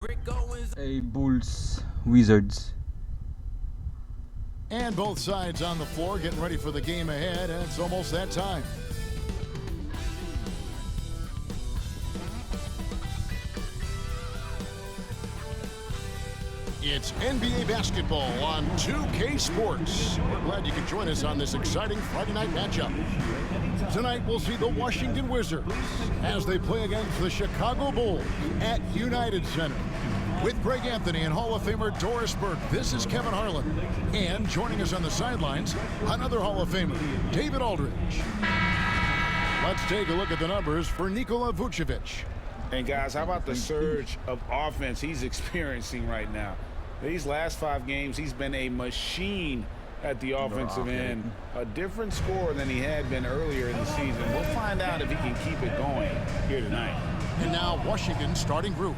A Bulls Wizards. And both sides on the floor getting ready for the game ahead, and it's almost that time. It's NBA basketball on 2K Sports. We're glad you could join us on this exciting Friday night matchup. Tonight we'll see the Washington Wizards as they play against the Chicago Bulls at United Center. With Greg Anthony and Hall of Famer Doris Burke, this is Kevin Harlan. And joining us on the sidelines, another Hall of Famer, David Aldridge. Let's take a look at the numbers for Nikola Vucevic. And guys, how about the surge of offense he's experiencing right now? These last 5 games, he's been a machine at the offensive end. A different scorer than he had been earlier in the season. We'll find out if he can keep it going here tonight. And now Washington starting group.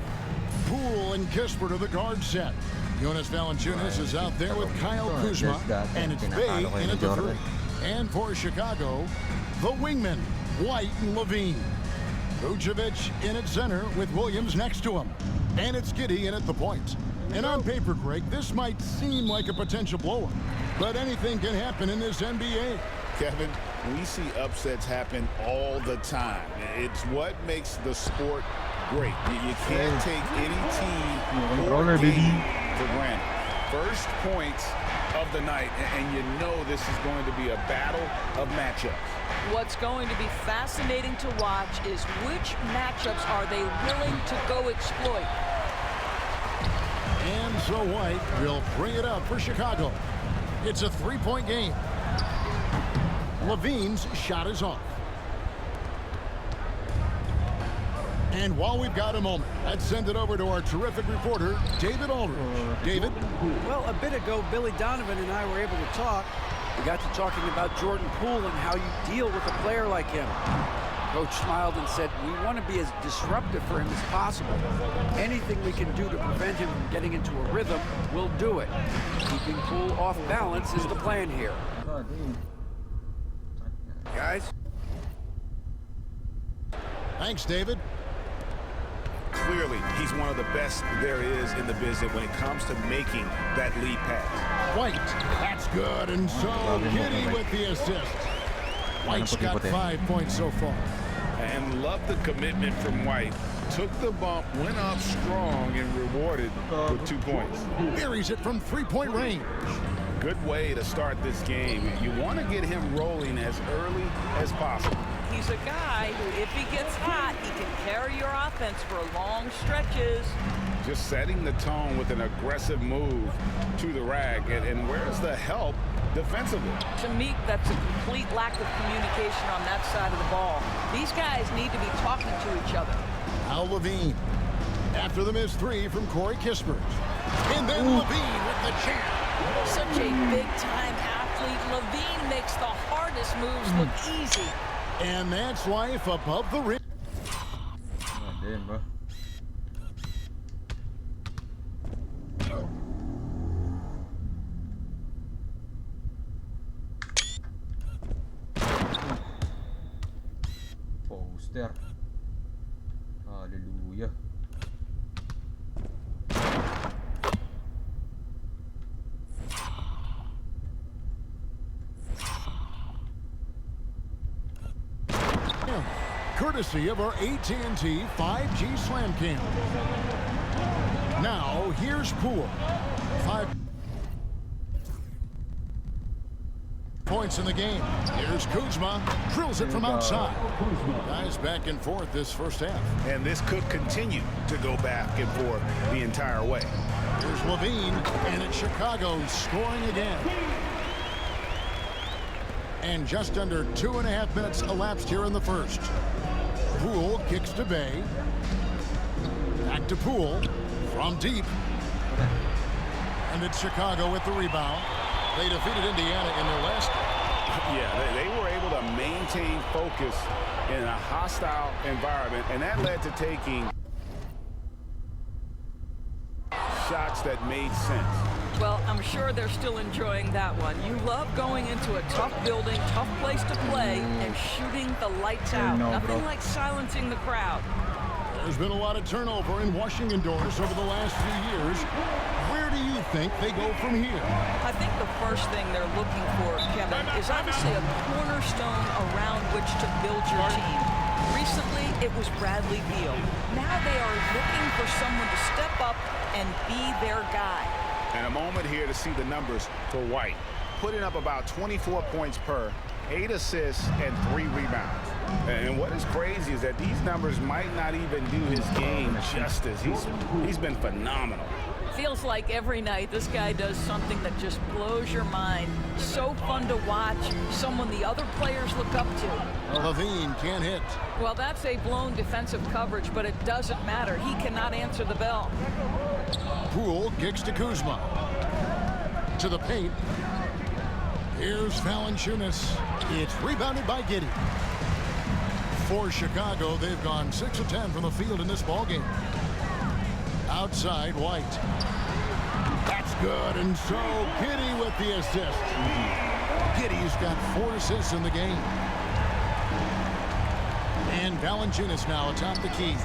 Poole and Kispert are the guard set. Jonas Valanciunas is out there with Kyle Kuzma, and it's Bay in at the 3. And for Chicago, the wingmen, White and Levine. Vucevic in at center with Williams next to him. And it's Giddey in at the point. And on paper, Greg, this might seem like a potential blowout, but anything can happen in this NBA. Kevin, we see upsets happen all the time. It's what makes the sport great. You can't take any team or game for granted. First points of the night, and you know this is going to be a battle of matchups. What's going to be fascinating to watch is which matchups are they willing to go exploit. And so White will bring it up for Chicago. It's a 3-point game. Levine's shot is off. And while we've got a moment, let's send it over to our terrific reporter, David Aldridge. David? Well, a bit ago, Billy Donovan and I were able to talk. We got to talking about Jordan Poole and how you deal with a player like him. Coach smiled and said, we want to be as disruptive for him as possible. Anything we can do to prevent him from getting into a rhythm, we'll do it. Keeping Poole off balance is the plan here. Guys? Thanks, David. Clearly, he's one of the best there is in the business when it comes to making that lead pass. White, that's good, and so Giddey with the assist. White's got 5 points so far. And love the commitment from White. Took the bump, went up strong, and rewarded with 2 points. Buries it from 3-point range. Good way to start this game. You want to get him rolling as early as possible. He's a guy who, if he gets hot, he can carry your offense for long stretches. Just setting the tone with an aggressive move to the rack. And where's the help defensively? To me, that's a complete lack of communication on that side of the ball. These guys need to be talking to each other. Now Levine. After the missed 3 from Corey Kispert. And then Levine with the jam. Such a big-time athlete. Levine makes the hardest moves look easy. And that's life above the rim. Damn, bro. Poster. Hallelujah. Courtesy of our AT&T 5G Slam Cam. Now, here's Poole. 5 points in the game. Here's Kuzma. Drills it from outside. Guys back and forth this first half. And this could continue to go back and forth the entire way. Here's Levine, and it's Chicago scoring again. And just under 2.5 minutes elapsed here in the first. Poole kicks to Bay. Back to Poole from deep. And it's Chicago with the rebound. They defeated Indiana in their last game. Yeah, they were able to maintain focus in a hostile environment, and that led to taking shots that made sense. Well, I'm sure they're still enjoying that one. You love going into a tough building, tough place to play, and shooting the lights out. Nothing like silencing the crowd. There's been a lot of turnover in Washington doors over the last few years. Where do you think they go from here? I think the first thing they're looking for, Kevin, is obviously a cornerstone around which to build your team. Recently, it was Bradley Beal. Now they are looking for someone to step up and be their guy. And a moment here to see the numbers for White. Putting up about 24 points per, 8 assists, and 3 rebounds. And what is crazy is that these numbers might not even do his game justice. He's been phenomenal. Feels like every night this guy does something that just blows your mind. So fun to watch, someone the other players look up to. Levine can't hit. Well, that's a blown defensive coverage, but it doesn't matter. He cannot answer the bell. Poole kicks to Kuzma. To the paint. Here's Valanciunas. It's rebounded by Giddey. For Chicago, they've gone 6 of 10 from the field in this ballgame. Outside, White. That's good, and so Giddey with the assist. Giddey's got 4 assists in the game. And Valanciunas now atop the key.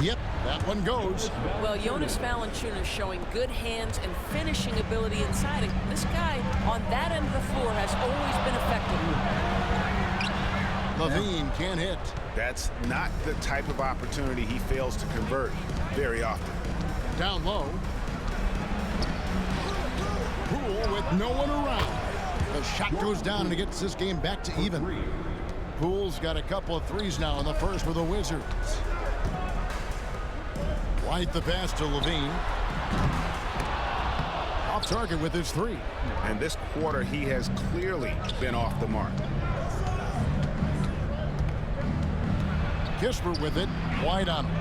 Yep, that one goes. Well, Jonas Valanciunas showing good hands and finishing ability inside. And this guy on that end of the floor has always been effective. Levine can't hit. That's not the type of opportunity he fails to convert very often. Down low. Poole with no one around. The shot goes down and it gets this game back to even. Poole's got a couple of threes now in the first for the Wizards. White the pass to Levine. Off target with his 3. And this quarter, he has clearly been off the mark. Kispert with it. White on him.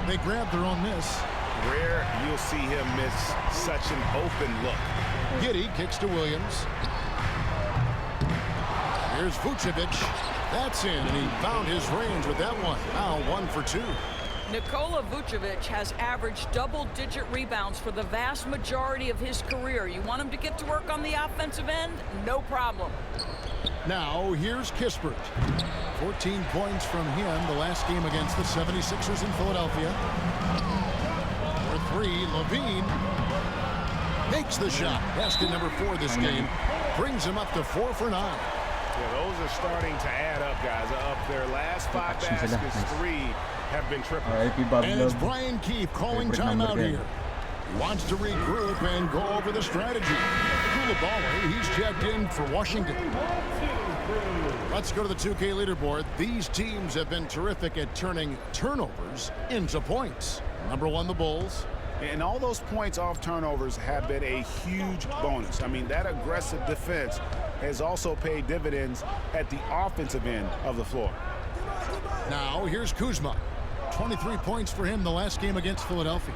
They grab their own miss. Rare you'll see him miss such an open look. Giddey kicks to Williams. Here's Vucevic. That's in, and he found his range with that one. Now 1 for 2. Nikola Vucevic has averaged double-digit rebounds for the vast majority of his career. You want him to get to work on the offensive end? No problem. Now, here's Kispert. 14 points from him the last game against the 76ers in Philadelphia. For 3, Levine makes the shot. Basket number 4 this game. Brings him up to 4 for 9. Yeah, those are starting to add up, guys. Of their last 5 baskets, 3 have been triple. And it's Brian Keefe calling timeout here. He wants to regroup and go over the strategy. Koulibaly, he's checked in for Washington. Let's go to the 2K leaderboard. These teams have been terrific at turning turnovers into points. Number 1, the Bulls. And all those points off turnovers have been a huge bonus. I mean, that aggressive defense has also paid dividends at the offensive end of the floor. Now, here's Kuzma. 23 points for him the last game against Philadelphia.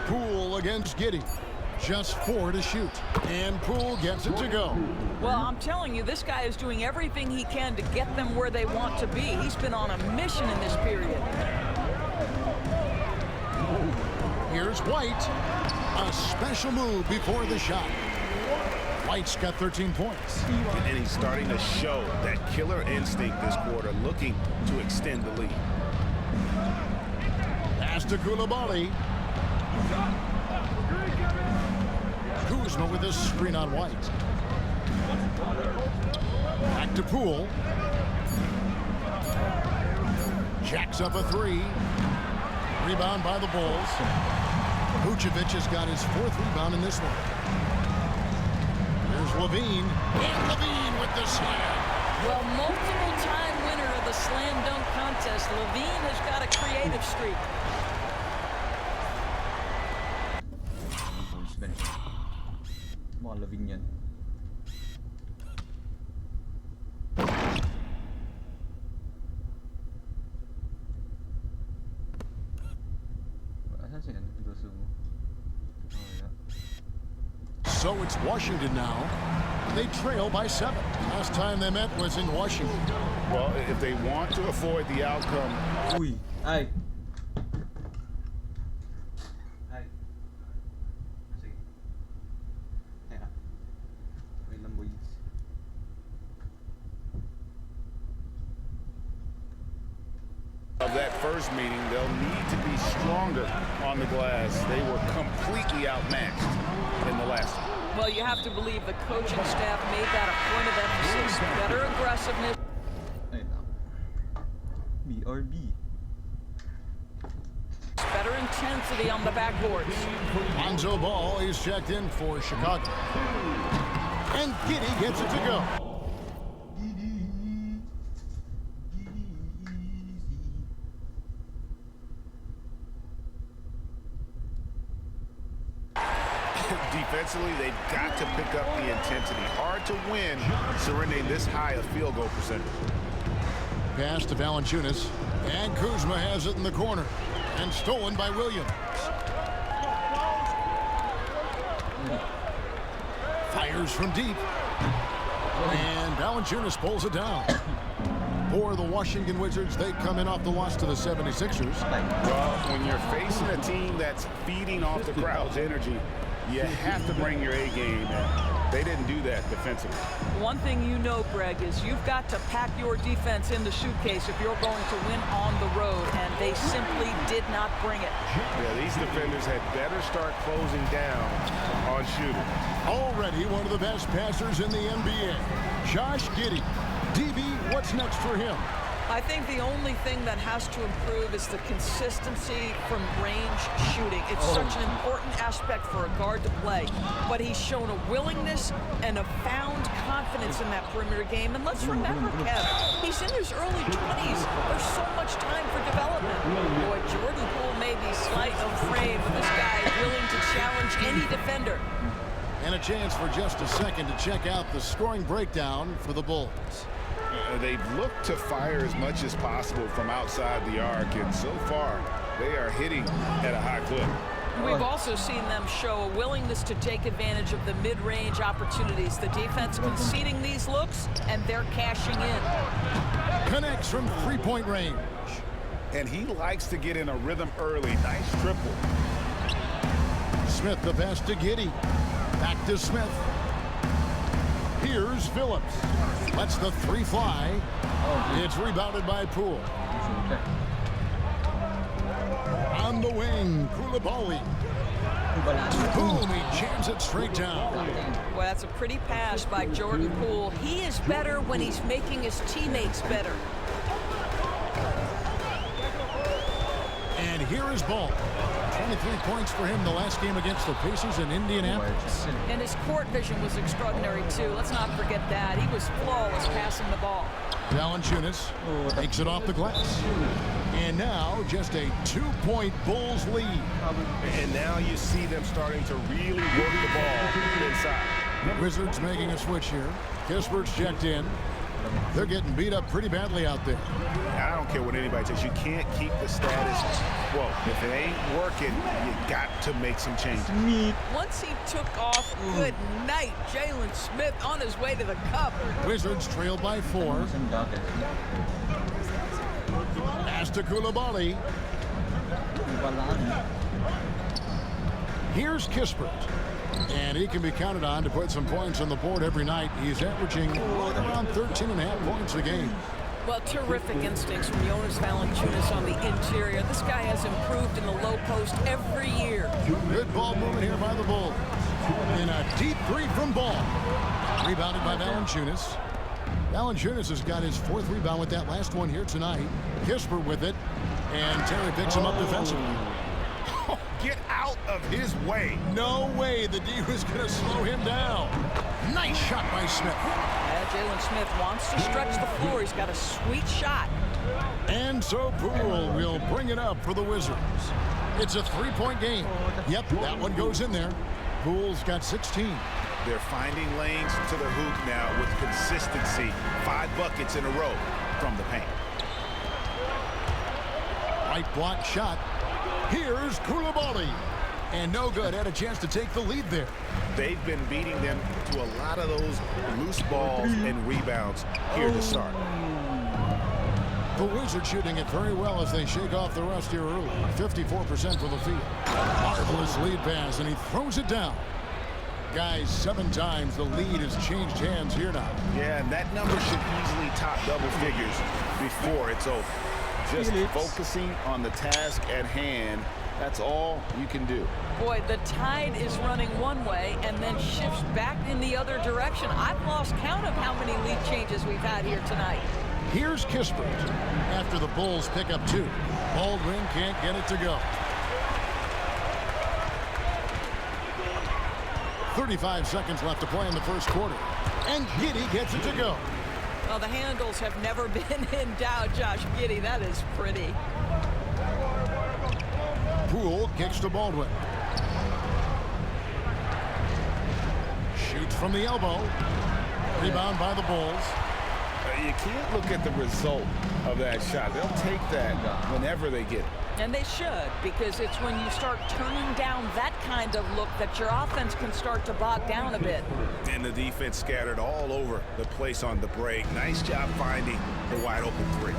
Poole against Giddey. Just 4 to shoot. And Poole gets it to go. Well, I'm telling you, this guy is doing everything he can to get them where they want to be. He's been on a mission in this period. Here's White. A special move before the shot. White's got 13 points. And he's starting to show that killer instinct this quarter, looking to extend the lead. Pass to Koulibaly. Kuzma with a screen on White. Back to Poole. Jacks up a 3. Rebound by the Bulls. Vucevic has got his 4th rebound in this one. There's Levine. And Levine with the slam. Well, multiple-time winner of the slam dunk contest, Levine has got a creative streak. Mga Levine yan. Asan siya? Gusto mo? So it's Washington now. They trail by 7. Last time they met was in Washington. Well, if they want to avoid the outcome. Uy! Ay! Ay! Sige. Teka. Wait lang, boys. first meeting. They'll need to be stronger on the glass. They were completely outmatched in the last one. Well, you have to believe the coaching staff made that a point of emphasis. Better aggressiveness. Ayun lang. BRB. Better intensity on the backboards. Lonzo Ball is checked in for Chicago. And Giddey gets it to go. Defensively, they've got to pick up the intensity. Hard to win surrendering this high a field goal percentage. Pass to Valanciunas. And Kuzma has it in the corner. And stolen by Williams. Fires from deep. And Valanciunas pulls it down. For the Washington Wizards, they come in off the loss to the 76ers. Well, when you're facing a team that's feeding off the crowd's energy, you have to bring your A game, and they didn't do that defensively. One thing you know, Greg, is you've got to pack your defense in the suitcase if you're going to win on the road, and they simply did not bring it. Yeah, these defenders had better start closing down on shooting. Already one of the best passers in the NBA, Josh Giddey. DB, what's next for him? I think the only thing that has to improve is the consistency from range shooting. It's such an important aspect for a guard to play. But he's shown a willingness and a found confidence in that perimeter game. And let's remember, Kev, he's in his early 20s. There's so much time for development. Boy, Jordan Poole may be slight of frame, but this guy is willing to challenge any defender. And a chance for just a second to check out the scoring breakdown for the Bulls. They've looked to fire as much as possible from outside the arc, and so far they are hitting at a high clip. We've also seen them show a willingness to take advantage of the mid-range opportunities. The defense conceding these looks, and they're cashing in. Connects from three-point range. And he likes to get in a rhythm early. Nice triple. Smith the pass to Giddey. Back to Smith. Here's Phillips. Lets the three fly. It's rebounded by Poole. On the wing, Koulibaly. Boom, he jams it straight down. Well, that's a pretty pass by Jordan Poole. He is better when he's making his teammates better. And here is Ball. 23 points for him the last game against the Pacers in Indianapolis. And his court vision was extraordinary, too. Let's not forget that. He was flawless passing the ball. Valanciunas takes it off the glass. And now just a 2-point Bulls lead. And now you see them starting to really work the ball inside. Wizards making a switch here. Kispert's checked in. They're getting beat up pretty badly out there. I don't care what anybody says. You can't keep the status quo. If it ain't working, you got to make some changes. Once he took off, good night, Jalen Smith on his way to the cup. Wizards trail by 4. Pass to Koulibaly. Here's Kispert. And he can be counted on to put some points on the board every night. He's averaging around 13.5 points a game. Well, terrific instincts from Jonas Valanciunas on the interior. This guy has improved in the low post every year. Good ball movement here by the Bulls. And a deep three from Ball. Rebounded by Valanciunas. Valanciunas has got his 4th rebound with that last one here tonight. Kispert with it. And Terry picks him up defensively. Get out of his way. No way the D was going to slow him down. Nice shot by Smith. Jalen Smith wants to stretch the floor. He's got a sweet shot. And so Poole will bring it up for the Wizards. It's a 3-point game. Yep, that one goes in there. Poole's got 16. They're finding lanes to the hoop now with consistency. 5 buckets in a row from the paint. Right block shot. Here's Koulibaly. And no good. Had a chance to take the lead there. They've been beating them to a lot of those loose balls and rebounds here to start. The Wizards shooting it very well as they shake off the rust here early. 54% from the field. Marvelous lead pass, and he throws it down. Guys, 7 times the lead has changed hands here now. Yeah, and that number should easily top double figures before it's over. Just focusing on the task at hand. That's all you can do. Boy, the tide is running one way and then shifts back in the other direction. I've lost count of how many lead changes we've had here tonight. Here's Kispert after the Bulls pick up 2. Baldwin can't get it to go. 35 seconds left to play in the first quarter. And Giddey gets it to go. Well, the handles have never been in doubt, Josh Giddey. That is pretty. Poole kicks to Baldwin. Shoots from the elbow. Rebound by the Bulls. You can't look at the result of that shot. They'll take that whenever they get it. And they should, because it's when you start turning down that kind of look that your offense can start to bog down a bit. And the defense scattered all over the place on the break. Nice job finding the wide open 3.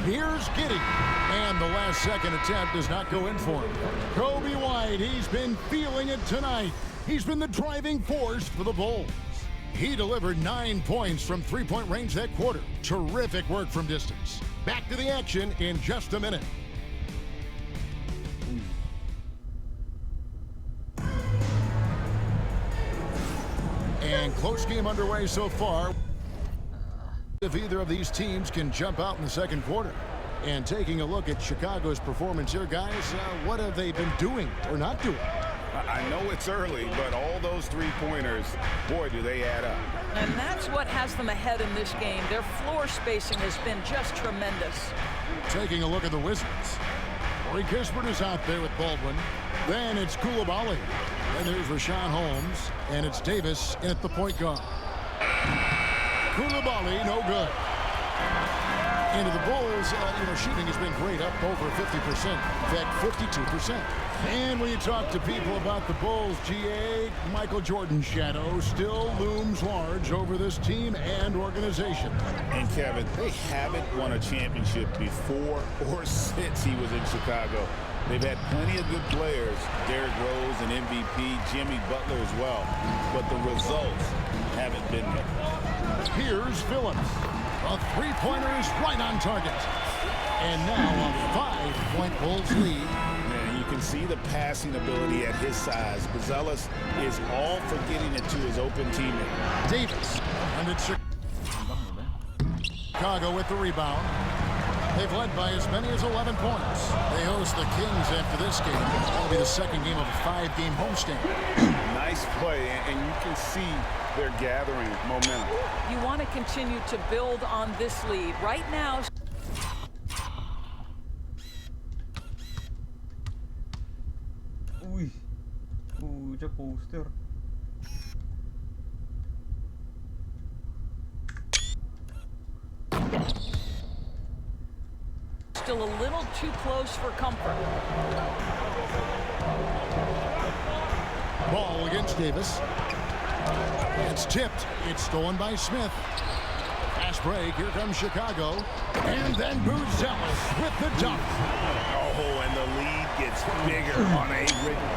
Here's Giddey. And the last second attempt does not go in for him. Kobe White, he's been feeling it tonight. He's been the driving force for the Bulls. He delivered 9 points from three-point range that quarter. Terrific work from distance. Back to the action in just a minute. And close game underway so far. If either of these teams can jump out in the second quarter. And taking a look at Chicago's performance here, guys, what have they been doing or not doing? I know it's early, but all those three-pointers, boy, do they add up. And that's what has them ahead in this game. Their floor spacing has been just tremendous. Taking a look at the Wizards. Corey Kispert is out there with Baldwin. Then it's Coulibaly. Then there's Rashawn Holmes. And it's Davis in at the point guard. Coulibaly, no good. Into the Bulls, shooting has been great, up over 50%. In fact, 52%. And when you talk to people about the Bulls, GA, Michael Jordan's shadow still looms large over this team and organization. And Kevin, they haven't won a championship before or since he was in Chicago. They've had plenty of good players, Derrick Rose, an MVP, Jimmy Butler as well. But the results haven't been there. Here's Phillips. A three-pointer is right on target. And now a 5-point Bulls lead. Man, you can see the passing ability at his size. Buzelis is all for getting it to his open teammate. Davis. And it's Chicago with the rebound. They've led by as many as 11 points. They host the Kings after this game. It'll be the second game of a 5-game homestand. Nice play, and you can see they're gathering momentum. You want to continue to build on this lead. Right now, the poster. still a little too close for comfort. Ball against Davis. It's tipped. It's stolen by Smith. Fast break. Here comes Chicago. And then Buzelis with the dunk. Oh, and the lead gets bigger on a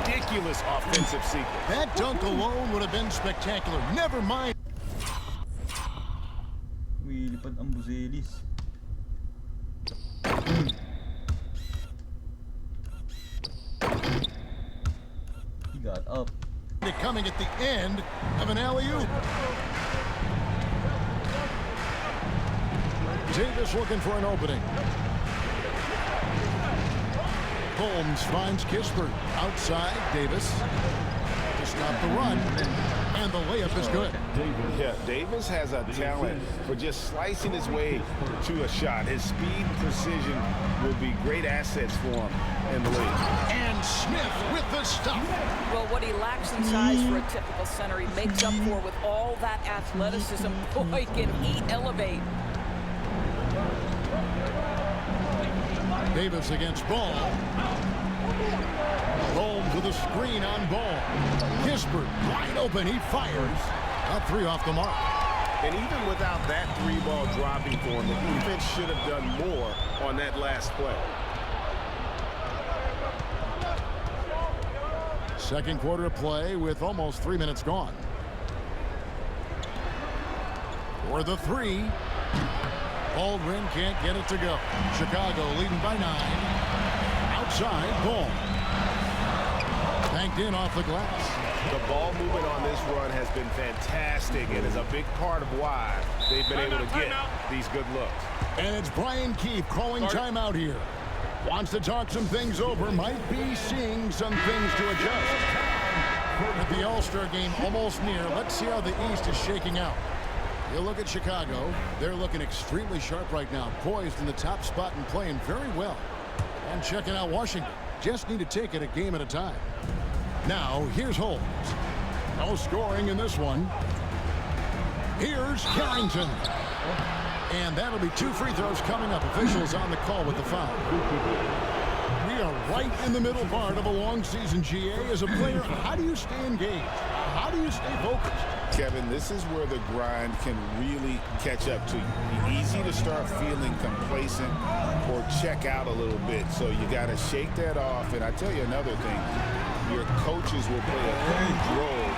ridiculous offensive sequence. That dunk alone would have been spectacular. Never mind. Lipad ang Buzelis. He got up. Coming at the end of an alley-oop. Davis looking for an opening. Holmes finds Kispert outside. Davis to stop the run, and the layup is good. Yeah, Davis has a talent for just slicing his way to a shot. His speed and precision will be great assets for him in the league. And Smith with the stop. Well, what he lacks in size for a typical center, he makes up for with all that athleticism. Boy, can he elevate. Davis against Ball. Holmes with a screen on Ball. Kispert wide open. He fires. A three off the mark. And even without that three ball dropping for him, the defense should have done more on that last play. Second quarter of play with almost 3 minutes gone. For the three. Aldrin can't get it to go. Chicago leading by 9. Outside, Ball. Banked in off the glass. The ball movement on this run has been fantastic and is a big part of why they've been able to get these good looks. And it's Brian Keefe calling timeout here. Wants to talk some things over. Might be seeing some things to adjust. With the All-Star game almost near, let's see how the East is shaking out. You look at Chicago. They're looking extremely sharp right now. Poised in the top spot and playing very well. And checking out Washington. Just need to take it a game at a time. Now, here's Holmes. No scoring in this one. Here's Carrington. And that'll be 2 free throws coming up. Officials on the call with the foul. We are right in the middle part of a long season, GA. As a player, how do you stay engaged? How do you stay focused? Kevin, this is where the grind can really catch up to you. Easy to start feeling complacent or check out a little bit. So you got to shake that off. And I tell you another thing, your coaches will play a huge role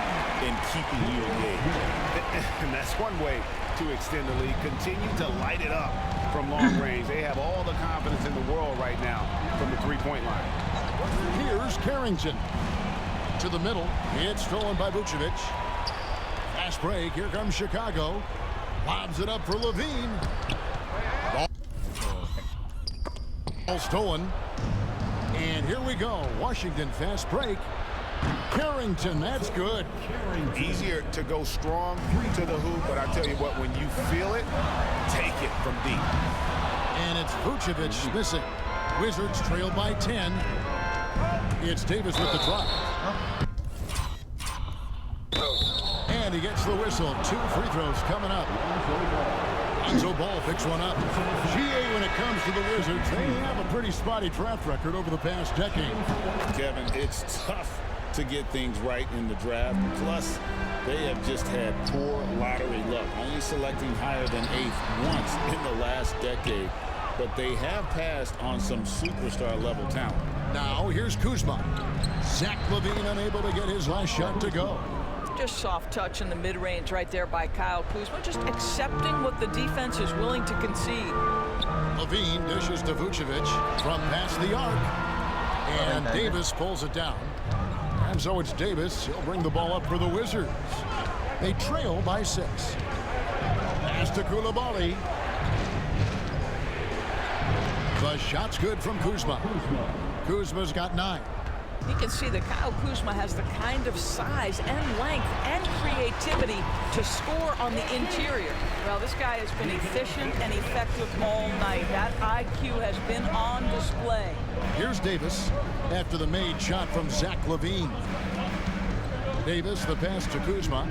in keeping you engaged. And that's one way to extend the lead. Continue to light it up from long range. They have all the confidence in the world right now from the three-point line. Here's Carrington. To the middle. It's stolen by Vucevic. Fast break. Here comes Chicago. Lobs it up for Levine. Ball stolen. And here we go. Washington fast break. Carrington, that's good. Easier to go strong to the hoop, but I tell you what, when you feel it, take it from deep. And it's Vucevic missing. Wizards trail by 10. It's Davis with the drop. And he gets the whistle. 2 free throws coming up. Lonzo Ball picks one up. GA, when it comes to the Wizards, they have a pretty spotty draft record over the past decade. Kevin, it's tough to get things right in the draft. Plus, they have just had poor lottery luck, only selecting higher than 8th once in the last decade. But they have passed on some superstar level talent. Now here's Kuzma. Zach LaVine unable to get his last shot to go. Just soft touch in the mid-range right there by Kyle Kuzma, just accepting what the defense is willing to concede. LaVine dishes to Vucevic from past the arc. And Davis pulls it down. And so it's Davis. He'll bring the ball up for the Wizards. They trail by 6. Pass to Koulibaly. The shot's good from Kuzma. Kuzma's got 9. You can see that Kyle Kuzma has the kind of size and length and creativity to score on the interior. Well, this guy has been efficient and effective all night. That IQ has been on display. Here's Davis after the made shot from Zach LaVine. Davis, the pass to Kuzma.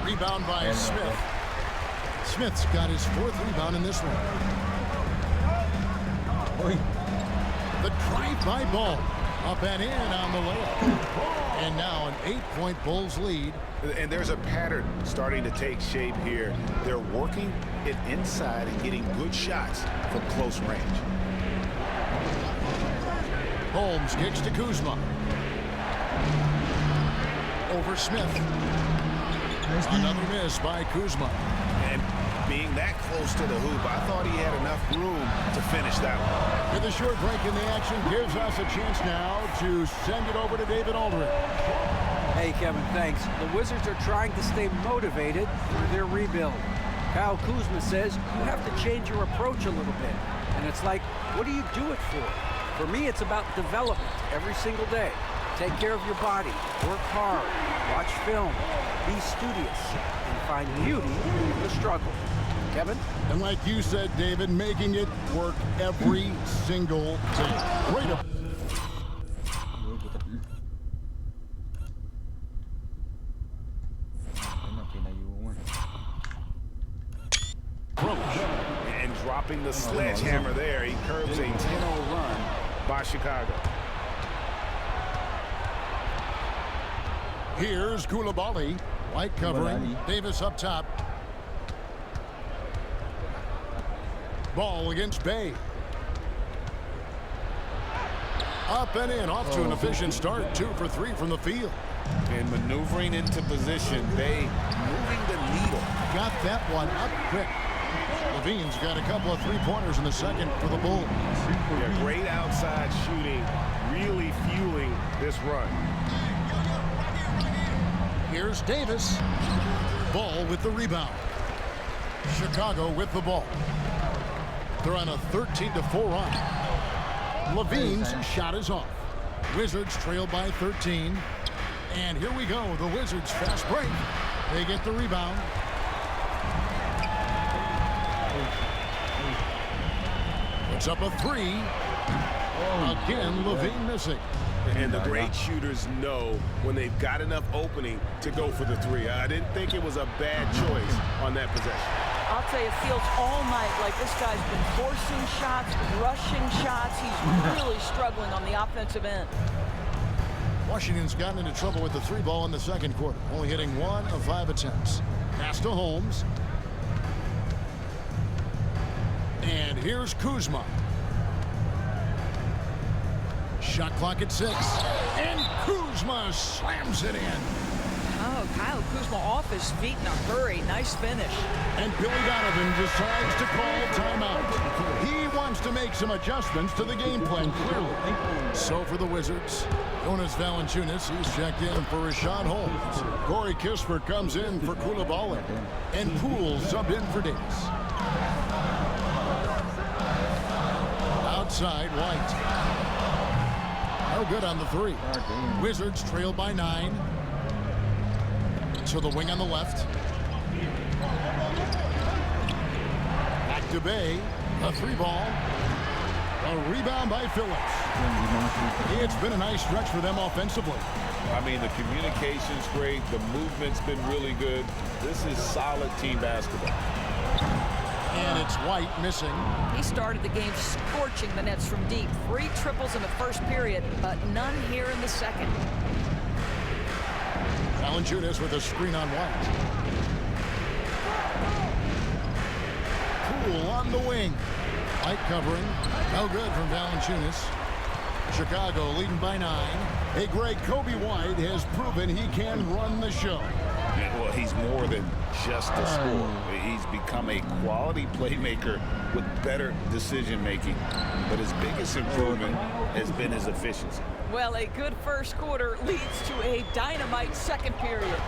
Rebound by Smith. Smith's got his 4th rebound in this one. The drive by Ball. Up and in on the layup. And now an 8-point Bulls lead. And there's a pattern starting to take shape here. They're working it inside and getting good shots from close range. Holmes kicks to Kuzma. Over Smith. Another miss by Kuzma. And being that close to the hoop, I thought he had enough room to finish that one. With a short break in the action, gives us a chance now to send it over to David Aldrin. Hey, Kevin, thanks. The Wizards are trying to stay motivated through their rebuild. Kyle Kuzma says you have to change your approach a little bit. And it's like, what do you do it for? For me, it's about development every single day. Take care of your body, work hard, watch film, be studious, and find beauty in the struggle. Kevin? And like you said, David, making it work every single day. Great. And dropping the sledgehammer there, he curves a 10-0 run by Chicago. Here's Koulibaly. White covering. Davis up top. Ball against Bay. Up and in. Off to an efficient start. 2 for 3 from the field. And maneuvering into position, they moving the needle. Got that one up quick. Levine's got a couple of three-pointers in the second for the Bulls. Yeah, great outside shooting, really fueling this run. Here's Davis. Ball with the rebound. Chicago with the ball. They're on a 13-4 run. Levine's shot is off. Wizards trail by 13. And here we go. The Wizards fast break. They get the rebound. Puts up a three. Again, Levine missing. And the great shooters know when they've got enough opening to go for the three. I didn't think it was a bad choice on that possession. I'll tell you, it feels all night like this guy's been forcing shots, rushing shots. He's really struggling on the offensive end. Washington's gotten into trouble with the three ball in the second quarter, only hitting 1 of 5 attempts. Pass to Holmes. And here's Kuzma. Shot clock at 6. And Kuzma slams it in. Oh, Kyle Kuzma off his feet in a hurry. Nice finish. And Billy Donovan decides to call timeout. He wants to make some adjustments to the game plan, clearly. So for the Wizards, Jonas Valanciunas, he's checked in for Rashad Holmes. Corey Kispert comes in for Koulibaly. And Poole sub in for Davis. Outside, White. No good on the three. Wizards trail by 9. To the wing on the left. Back to Bay. A three ball. A rebound by Phillips. It's been a nice stretch for them offensively. I mean, the communication's great. The movement's been really good. This is solid team basketball. And it's White missing. He started the game scorching the Nets from deep. 3 triples in the first period, but none here in the second. Valanciunas with a screen on White. Poole on the wing. White covering. No good from Valanciunas. Chicago leading by 9. Hey, Greg, Kobe White has proven he can run the show. Yeah, well, he's more than just a scorer. He's become a quality playmaker with better decision-making. But his biggest improvement has been his efficiency. Well, a good first quarter leads to a dynamite second period.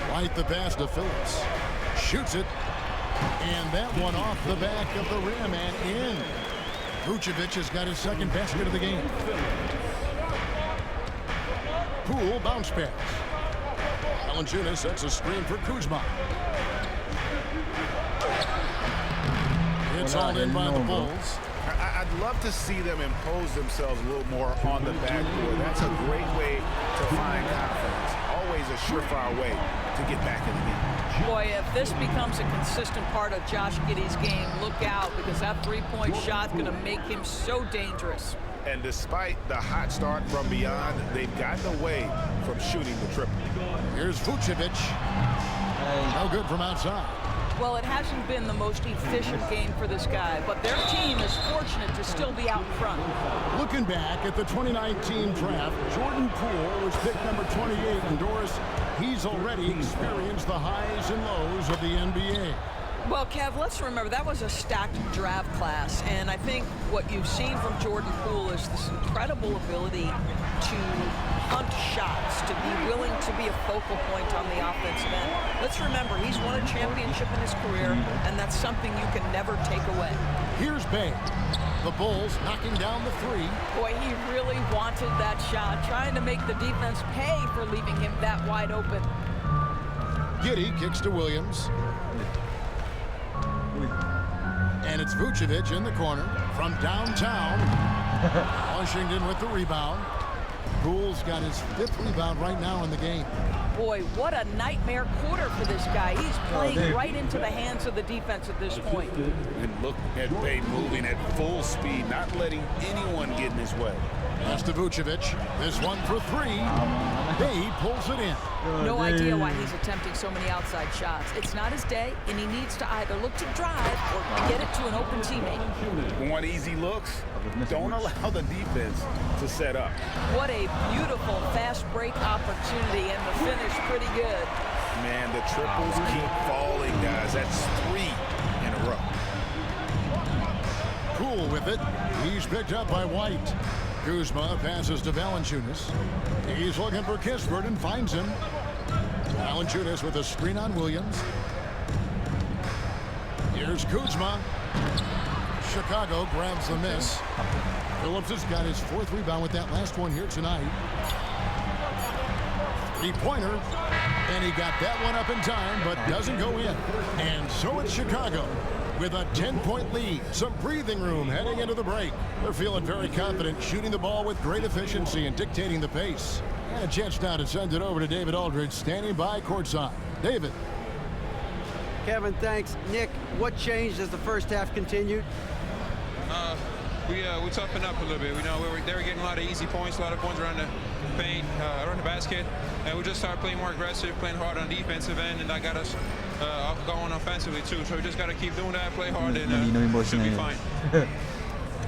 White the pass to Phillips. Shoots it. And that one off the back of the rim and in. Vucevic has got his second basket of the game. Poole bounce pass. Valanciunas sets a screen for Kuzma. It's all in by the Bulls. I'd love to see them impose themselves a little more on the backboard. That's a great way to find confidence. Always a surefire way to get back in the game. Boy, if this becomes a consistent part of Josh Giddey's game, look out, because that three-point shot's going to make him so dangerous. And despite the hot start from beyond, they've gotten away from shooting the triple. Here's Vucevic. No good from outside. Well, it hasn't been the most efficient game for this guy, but their team is fortunate to still be out front. Looking back at the 2019 draft, Jordan Poole was picked number 28, and Doris, he's already experienced the highs and lows of the NBA. Well, Kev, let's remember that was a stacked draft class, and I think what you've seen from Jordan Poole is this incredible ability to hunt shots, to be willing to be a focal point on the offensive end. Let's remember, he's won a championship in his career, and that's something you can never take away. Here's Bay. The Bulls knocking down the three. Boy, he really wanted that shot, trying to make the defense pay for leaving him that wide open. Giddey kicks to Williams. And it's Vucevic in the corner from downtown. Washington with the rebound. Poole's got his 5th rebound right now in the game. Boy, what a nightmare quarter for this guy. He's playing right into the hands of the defense at this point. And look at Bay moving at full speed, not letting anyone get in his way. Pass to Vucevic. This one for three. He pulls it in. No idea why he's attempting so many outside shots. It's not his day, and he needs to either look to drive or get it to an open teammate. Want easy looks? Don't allow the defense to set up. What a beautiful fast break opportunity, and the finish pretty good. Man, the triples keep falling, guys. That's 3 in a row. Poole with it. He's picked up by White. Kuzma passes to Valanciunas. He's looking for Kispert and finds him. Valanciunas with a screen on Williams. Here's Kuzma. Chicago grabs the miss. Phillips has got his 4th rebound with that last one here tonight. 3-pointer. And he got that one up in time, but doesn't go in. And so it's Chicago with a 10-point lead. Some breathing room heading into the break. They're feeling very confident, shooting the ball with great efficiency and dictating the pace. And a chance now to send it over to David Aldridge, standing by courtside. David. Kevin, thanks. Nick, what changed as the first half continued? We toughened up a little bit. They were getting a lot of easy points, a lot of points around the paint, around the basket, and we just started playing more aggressive, playing hard on defensive end, and that got us going offensively too. So we just got to keep doing that, play hard, and should be fine.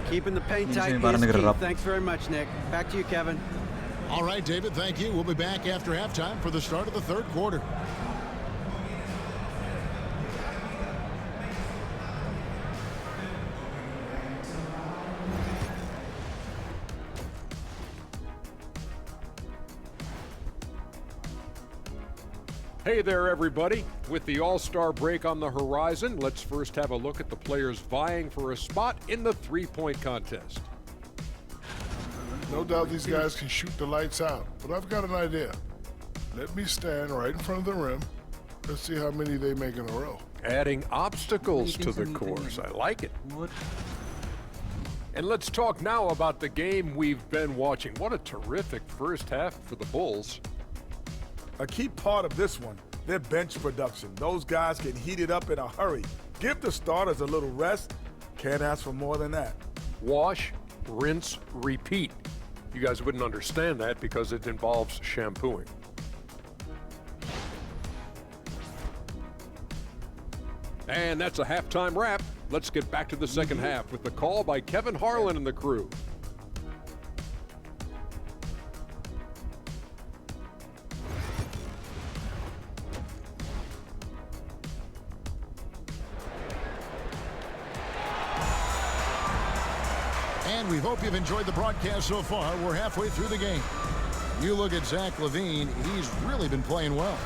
Keeping the paint tight is key. Thanks very much, Nick. Back to you, Kevin. All right, David, thank you. We'll be back after halftime for the start of the 3rd quarter. Hey there, everybody. With the All-Star break on the horizon, let's first have a look at the players vying for a spot in the three-point contest. No doubt these guys can shoot the lights out, but I've got an idea. Let me stand right in front of the rim. Let's see how many they make in a row. Adding obstacles to the course. I like it. And let's talk now about the game we've been watching. What a terrific first half for the Bulls. A key part of this one, their bench production. Those guys can heat it up in a hurry. Give the starters a little rest. Can't ask for more than that. Wash, rinse, repeat. You guys wouldn't understand that because it involves shampooing. And that's a halftime wrap. Let's get back to the second half with the call by Kevin Harlan and the crew. And we hope you've enjoyed the broadcast so far. We're halfway through the game. You look at Zach LaVine, he's really been playing well.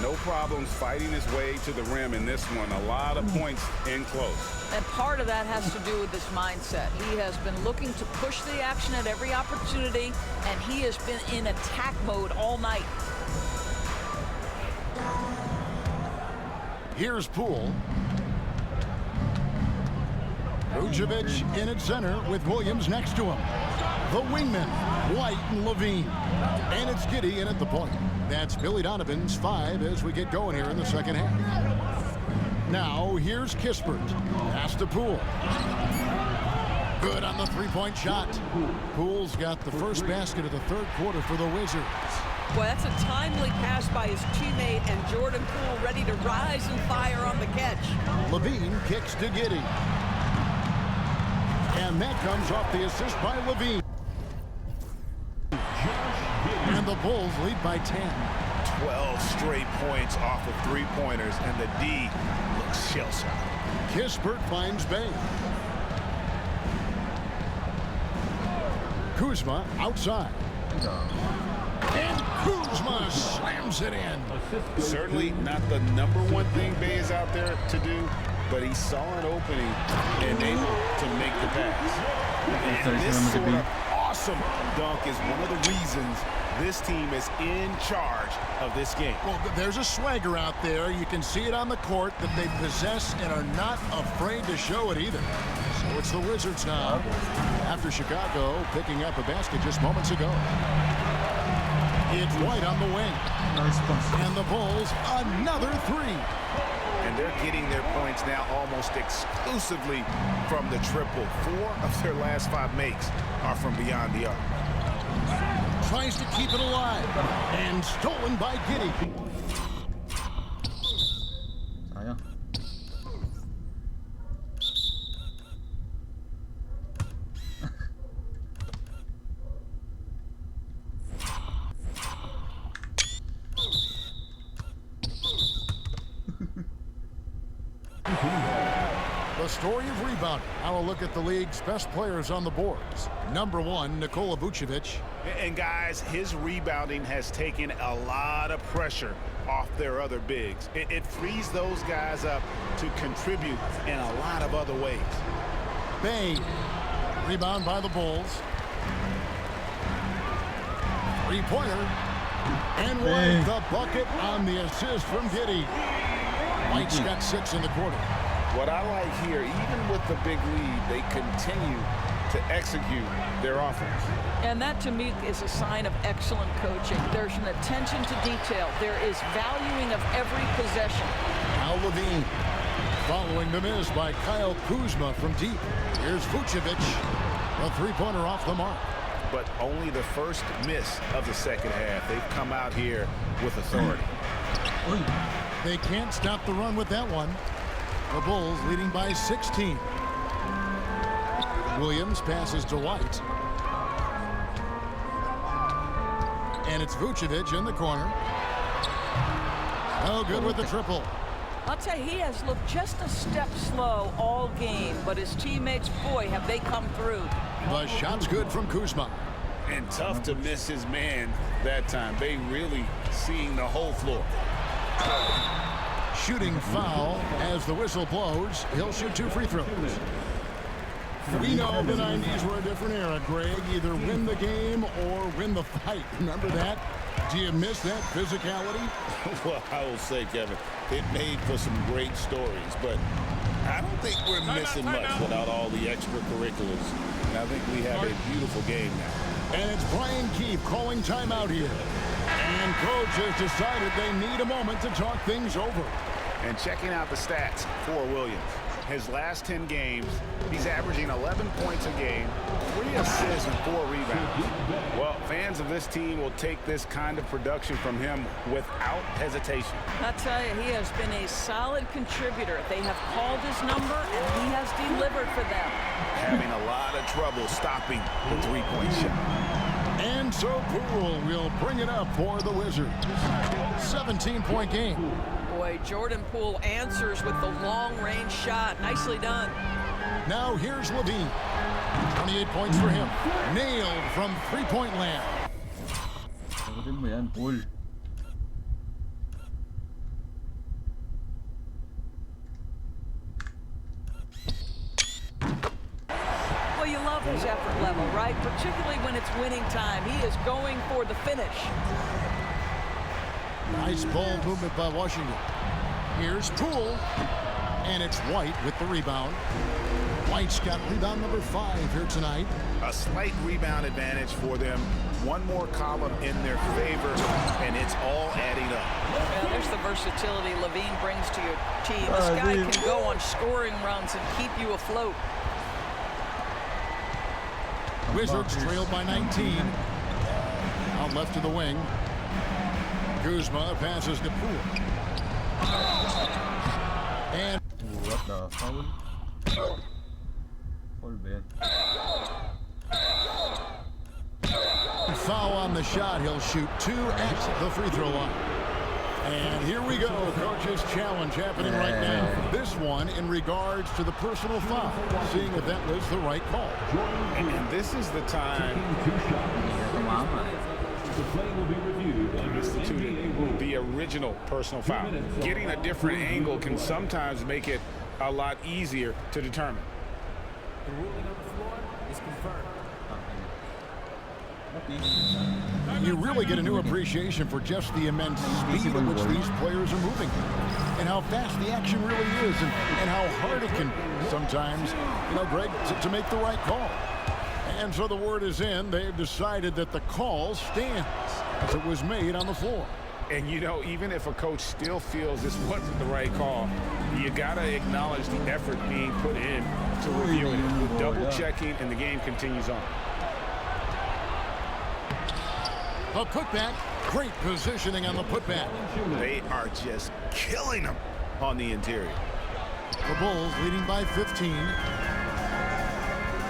No problems fighting his way to the rim in this one. A lot of points in close. And part of that has to do with his mindset. He has been looking to push the action at every opportunity, and he has been in attack mode all night. Here's Poole. Vucevic in at center with Williams next to him. The wingmen, White and LaVine. And it's Giddey in at the point. That's Billy Donovan's 5 as we get going here in the second half. Now here's Kispert. Pass to Poole. Good on the three-point shot. Poole's got the first basket of the 3rd quarter for the Wizards. Boy, that's a timely pass by his teammate, and Jordan Poole ready to rise and fire on the catch. LaVine kicks to Giddey. And that comes off the assist by LaVine. And the Bulls lead by 10. 12 straight points off of three-pointers, and the D looks shell-shocked. Kispert finds Bay. Kuzma outside. And Kuzma slams it in. Certainly not the #1 thing Bay is out there to do, but he saw an opening and able to make the pass. And this sort of awesome dunk is one of the reasons this team is in charge of this game. Well, there's a swagger out there. You can see it on the court that they possess and are not afraid to show it either. So it's the Wizards now, after Chicago picking up a basket just moments ago. It's White on the wing. Nice pass. And the Bulls, another three. And they're getting their points now almost exclusively from the triple. 4 of their last 5 makes are from beyond the arc. Tries to keep it alive. And stolen by Giddey. Sayang. The story of rebounding. Now a look at the league's best players on the boards. Number 1, Nikola Vucevic. And guys, his rebounding has taken a lot of pressure off their other bigs. It frees those guys up to contribute in a lot of other ways. Bay. Rebound by the Bulls. Three-pointer. And White the bucket on the assist from Giddey. White's got 6 in the quarter. What I like here, even with the big lead, they continue to execute their offense. And that, to me, is a sign of excellent coaching. There's an attention to detail. There is valuing of every possession. Now Levine. Following the miss by Kyle Kuzma from deep. Here's Vucevic. A three-pointer off the mark. But only the first miss of the second half. They've come out here with authority. They can't stop the run with that one. The Bulls leading by 16. Williams passes to White. And it's Vucevic in the corner. No good with the triple. I'll tell you, he has looked just a step slow all game, but his teammates, boy, have they come through. The shot's good from Kuzma. And tough to miss his man that time. They really seeing the whole floor. Shooting foul as the whistle blows. He'll shoot 2 free throws. We know the 90s were a different era, Greg. Either win the game or win the fight. Remember that? Do you miss that physicality? Well, I will say, Kevin, it made for some great stories, but I don't think we're missing much without all the extracurriculars. And I think we have a beautiful game now. And it's Brian Keefe calling timeout here. And coach has decided they need a moment to talk things over. And checking out the stats for Williams. His last 10 games, he's averaging 11 points a game, 3 assists and 4 rebounds. Well, fans of this team will take this kind of production from him without hesitation. I'll tell you, he has been a solid contributor. They have called his number, and he has delivered for them. Having a lot of trouble stopping the three-point shot. And so Poole will bring it up for the Wizards. 17-point game. Boy, Jordan Poole answers with the long-range shot. Nicely done. Now here's Levine. 28 points for him. Nailed from three-point land. Sagutin mo yan, Poole. Well, you love his effort level, right? Particularly when it's winning time. He is going for the finish. Nice ball movement by Washington. Here's Poole. And it's White with the rebound. White's got rebound number 5 here tonight. A slight rebound advantage for them. One more column in their favor, and it's all adding up. Well, there's the versatility Levine brings to your team. This guy can go on scoring runs and keep you afloat. Wizards trailed by 19. Out left to the wing. Kuzma passes to Poole. And What the foul? Foul ba yan? foul on the shot. He'll shoot 2 at the free throw line. And here we go. Coach's challenge happening right now. This one in regards to the personal foul. Seeing if that was the right call. And this is the time instituted the original personal foul. Getting a different angle can sometimes make it a lot easier to determine. The ruling on the floor is confirmed. You really get a new appreciation for just the immense speed at which these players are moving. And how fast the action really is. And how hard it can sometimes, Greg, to make the right call. And so the word is in. They've decided that the call stands as it was made on the floor. And, you know, even if a coach still feels this wasn't the right call, you got to acknowledge the effort being put in to reviewing it. Double-checking, and the game continues on. A putback. Great positioning on the putback. They are just killing them on the interior. The Bulls leading by 15.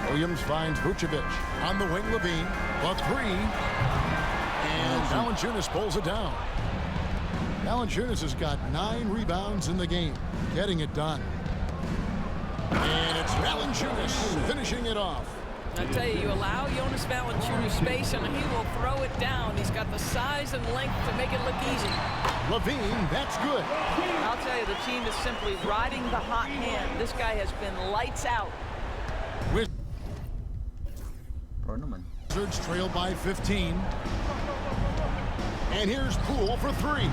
Williams finds Vucevic. On the wing, Levine. The three. And Valanciunas pulls it down. Valanciunas has got 9 rebounds in the game. Getting it done. And it's Valanciunas finishing it off. I tell you, you allow Jonas Valanciunas space and he will throw it down. He's got the size and length to make it look easy. Levine, that's good. I'll tell you, the team is simply riding the hot hand. This guy has been lights out. Wizards trail by 15. And here's Poole for 3.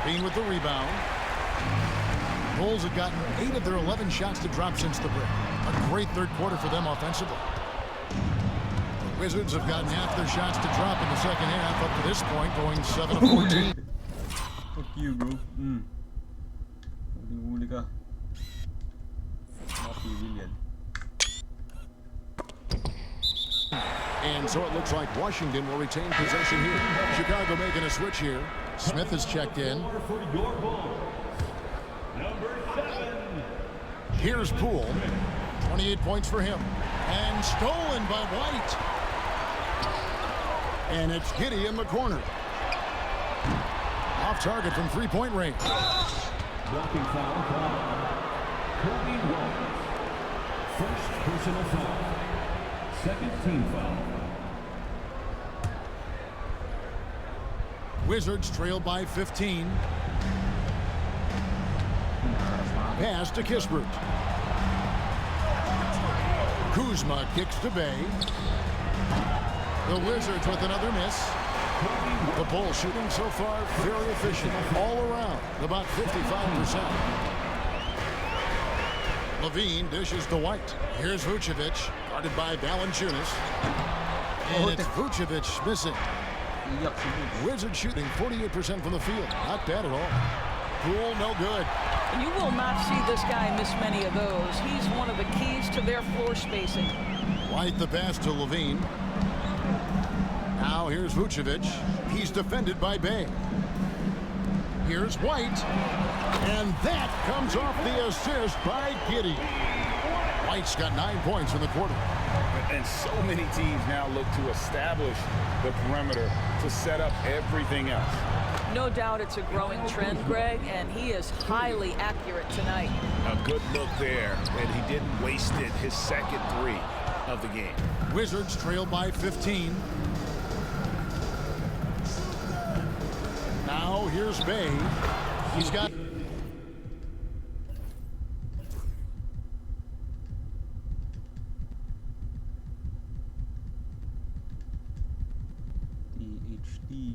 Bean with the rebound. Bulls have gotten 8 of their 11 shots to drop since the break. A great third quarter for them offensively. The Wizards have gotten half their shots to drop in the second half up to this point, going 7 of 14. Fuck you, bro. Huli ka. Mapili yan. And so it looks like Washington will retain possession here. Chicago making a switch here. Smith is checked in. Here's Poole. 28 points for him. And stolen by White. And it's Giddey in the corner. Off target from three-point range. Blocking foul by Kobe White. First personal foul. Second team foul. Wizards trail by 15. Pass to Kispert. Kuzma kicks to Bay. The Wizards with another miss. The Bulls shooting so far very efficient all around, about 55%. Levine dishes to White. Here's Vucevic, guarded by Valanciunas. And it's Vucevic missing. Wizards shooting 48% from the field. Not bad at all. Poole, no good. You will not see this guy miss many of those. He's one of the keys to their floor spacing. White the pass to Levine. Now here's Vucevic. He's defended by Bay. Here's White. And that comes off the assist by Giddey. White's got 9 points in the quarter. And so many teams now look to establish the perimeter to set up everything else. No doubt it's a growing trend, Greg, and he is highly accurate tonight. A good look there, and he didn't waste it. His second 3 of the game. Wizards trail by 15. Now here's Bay. He's got... THD.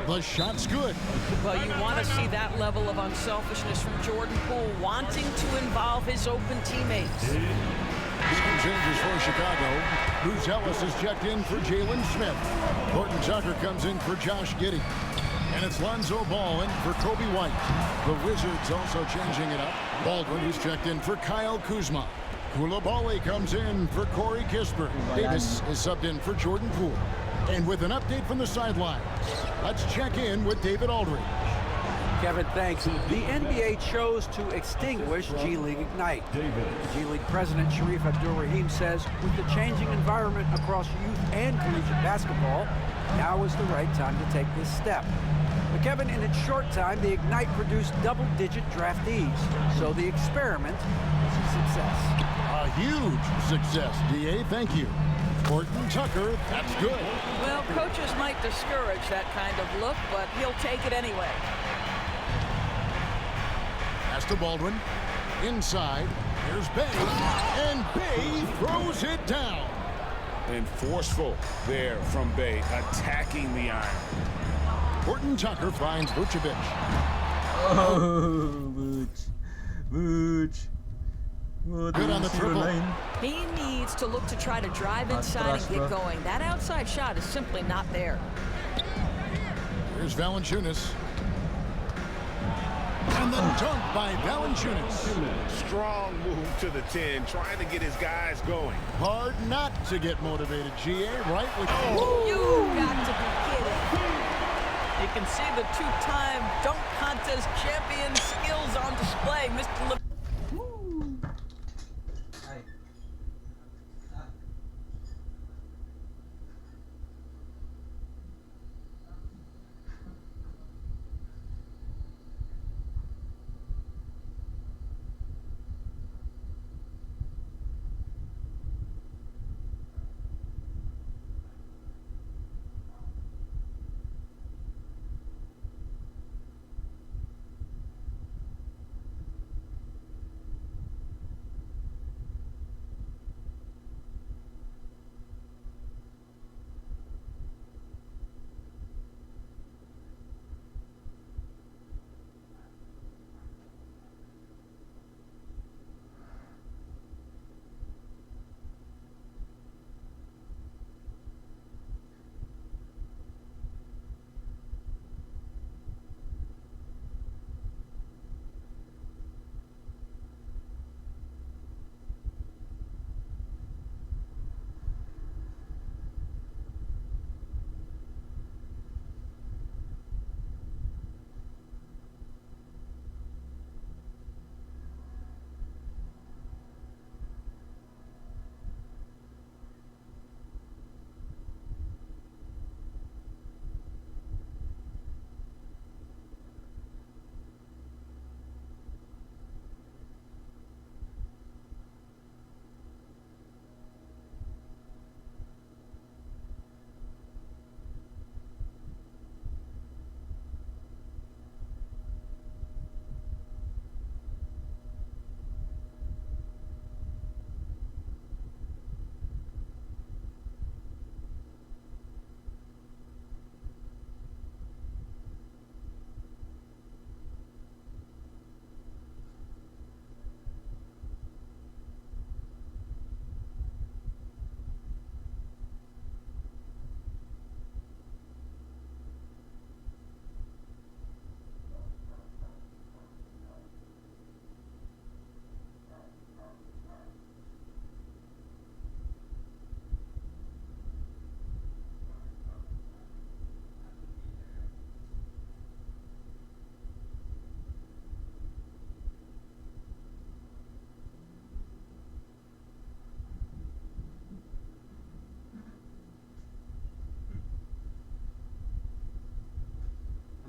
The shot's good. Well, you want to see that level of unselfishness from Jordan Poole, wanting to involve his open teammates. Some changes for Chicago. Bruce Ellis is checked in for Jalen Smith. Horton Tucker comes in for Josh Giddey. And it's Lonzo Ball in for Kobe White. The Wizards also changing it up. Baldwin, who's checked in for Kyle Kuzma. Coulibaly comes in for Corey Kispert. Davis is subbed in for Jordan Poole. And with an update from the sidelines, let's check in with David Aldridge. Kevin, thanks. The NBA chose to extinguish G League Ignite. G League President Sharif Abdul-Rahim says with the changing environment across youth and collegiate basketball, now is the right time to take this step. But Kevin, in its short time, the Ignite produced double-digit draftees. So the experiment was a success. A huge success, DA. Thank you. Horton Tucker, that's good. Well, coaches might discourage that kind of look, but he'll take it anyway. Pass to Baldwin. Inside. Here's Bay. And Bay throws it down. And forceful there from Bay, attacking the iron. Horton Tucker finds Vucevic. Oh, Butch. Butch. Oh, Good on the triple. He needs to look to try to drive inside and get going. That outside shot is simply not there. Here's Valanciunas. And the dunk by Valanciunas. Strong move to the 10, trying to get his guys going. Hard not to get motivated, GA, right? You got to be kidding. You can see the two-time dunk contest champion skills on display, Mr. Le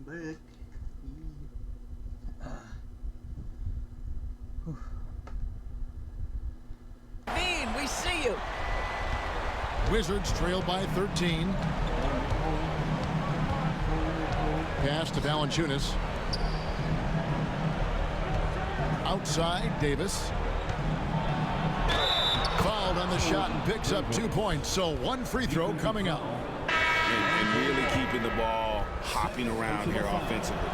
back. Bean, we see you. Wizards trail by 13. Pass to Valanciunas. Outside, Davis. Fouled on the shot and picks up 2 points. So one free throw coming up. And really keeping the ball hopping around here offensively.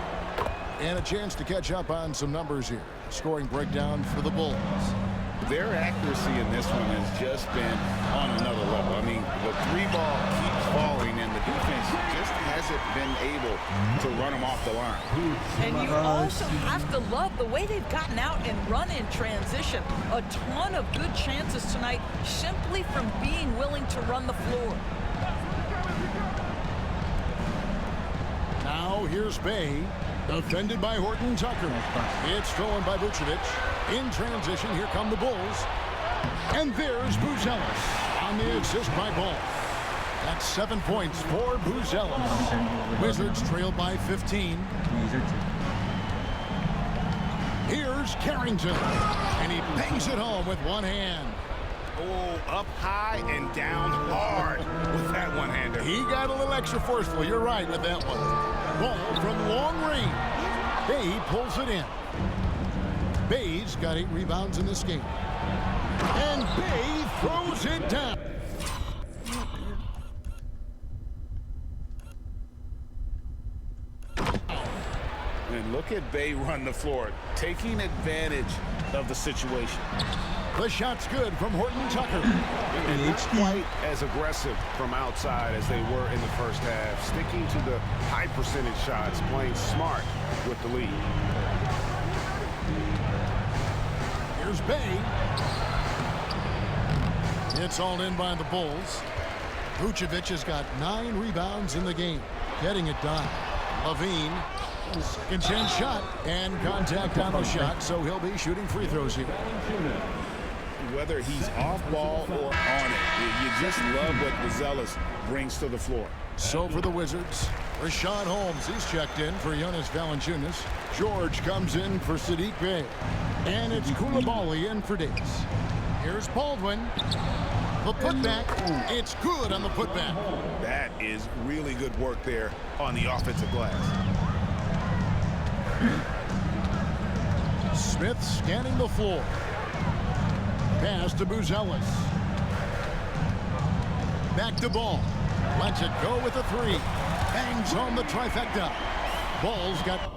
And a chance to catch up on some numbers here. Scoring breakdown for the Bulls. Their accuracy in this one has just been on another level. I mean, the three ball keeps falling, and the defense just hasn't been able to run them off the line. And you also have to love the way they've gotten out and run in transition. A ton of good chances tonight simply from being willing to run the floor. Now here's Bay. Defended by Horton Tucker. It's stolen by Vucevic. In transition, here come the Bulls. And there's Buzelis on the assist by Ball. That's 7 points for Buzelis. Wizards trail by 15. Here's Carrington. And he bangs it home with one hand. Oh, up high and down hard with that one-hander. He got a little extra forceful. You're right with that one. Ball from long range. Bay pulls it in. Bay's got 8 rebounds in this game. And Bay throws it down. And look at Bay run the floor, taking advantage of the situation. The shot's good from Horton Tucker. And not quite as aggressive from outside as they were in the first half. Sticking to the high percentage shots, playing smart with the lead. Here's Bay. It's all in by the Bulls. Vucevic has got 9 rebounds in the game, getting it done. Levine, second chance shot, and contact on the shot, so he'll be shooting free throws here. Whether he's off ball or on it, you just love what Buzelis brings to the floor. So for the Wizards, Rashad Holmes, he's checked in for Jonas Valanciunas. George comes in for Sadiq Bey. And it's Koulibaly in for Davis. Here's Baldwin. The putback, it's good on the putback. That is really good work there on the offensive glass. Smith scanning the floor. Pass to Buzelis. Back to Ball. Lets it go with a 3. Bangs home the trifecta. Ball's got...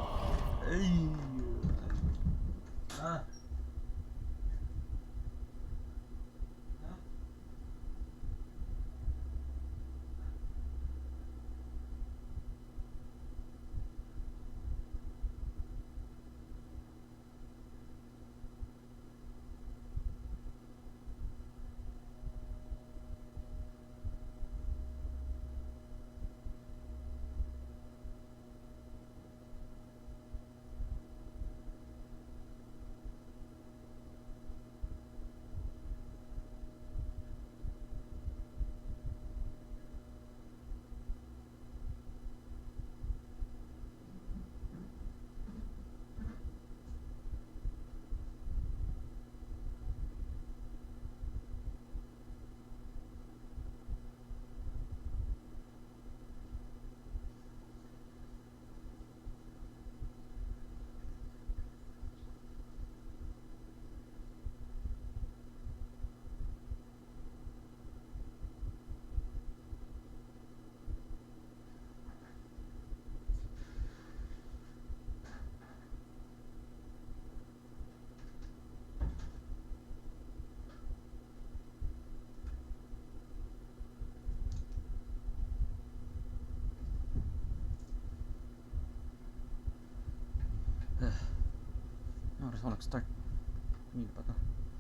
Start.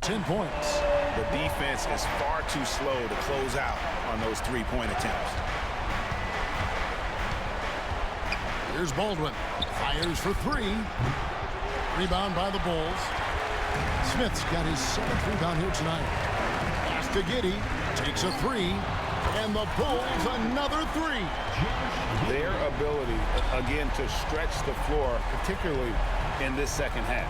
10 points. The defense is far too slow to close out on those 3-point attempts. Here's Baldwin. Fires for 3. Rebound by the Bulls. Smith's got his 7th rebound here tonight. Pass to Giddey. Takes a 3. And the Bulls another 3. Their ability, again, to stretch the floor, particularly in this second half.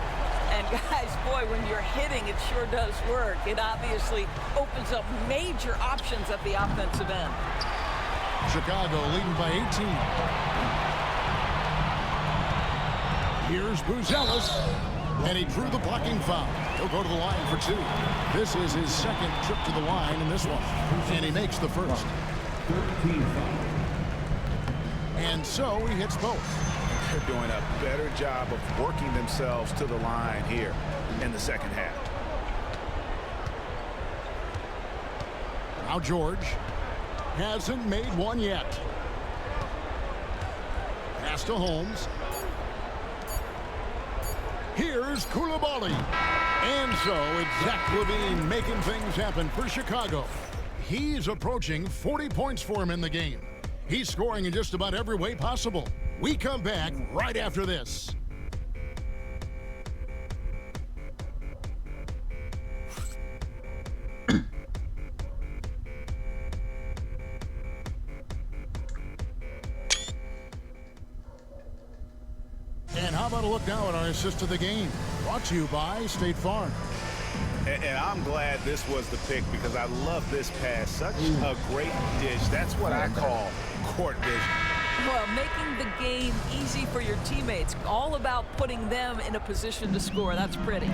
And guys, boy, when you're hitting, it sure does work. It obviously opens up major options at the offensive end. Chicago leading by 18. Here's Buzelis, and he drew the blocking foul. He'll go to the line for 2. This is his 2nd trip to the line in this one, and he makes the first. And so he hits both. They're doing a better job of working themselves to the line here in the second half. Now George hasn't made one yet. Pass to Holmes. Here's Koulibaly. And so it's Zach LaVine making things happen for Chicago. He's approaching 40 points for him in the game. He's scoring in just about every way possible. We come back right after this. And how about a look now at our assist of the game? Brought to you by State Farm. And I'm glad this was the pick because I love this pass. Such a great dish. That's what I call court vision. Well, making the game easy for your teammates. All about putting them in a position to score. That's pretty.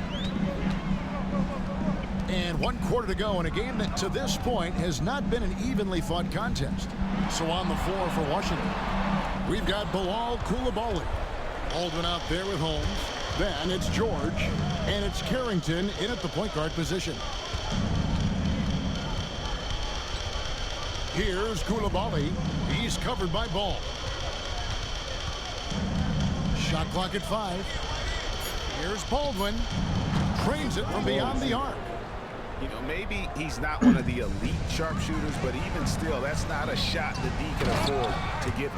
And 1 quarter to go in a game that to this point has not been an evenly fought contest. So on the floor for Washington, we've got Bilal Koulibaly. Baldwin out there with Holmes. Then it's George, and it's Carrington in at the point guard position. Here's Koulibaly. He's covered by Ball. Shot clock at 5. Here's Baldwin. Trains it from beyond the arc. You know, maybe he's not one of the elite sharpshooters, but even still, that's not a shot the D can afford to get,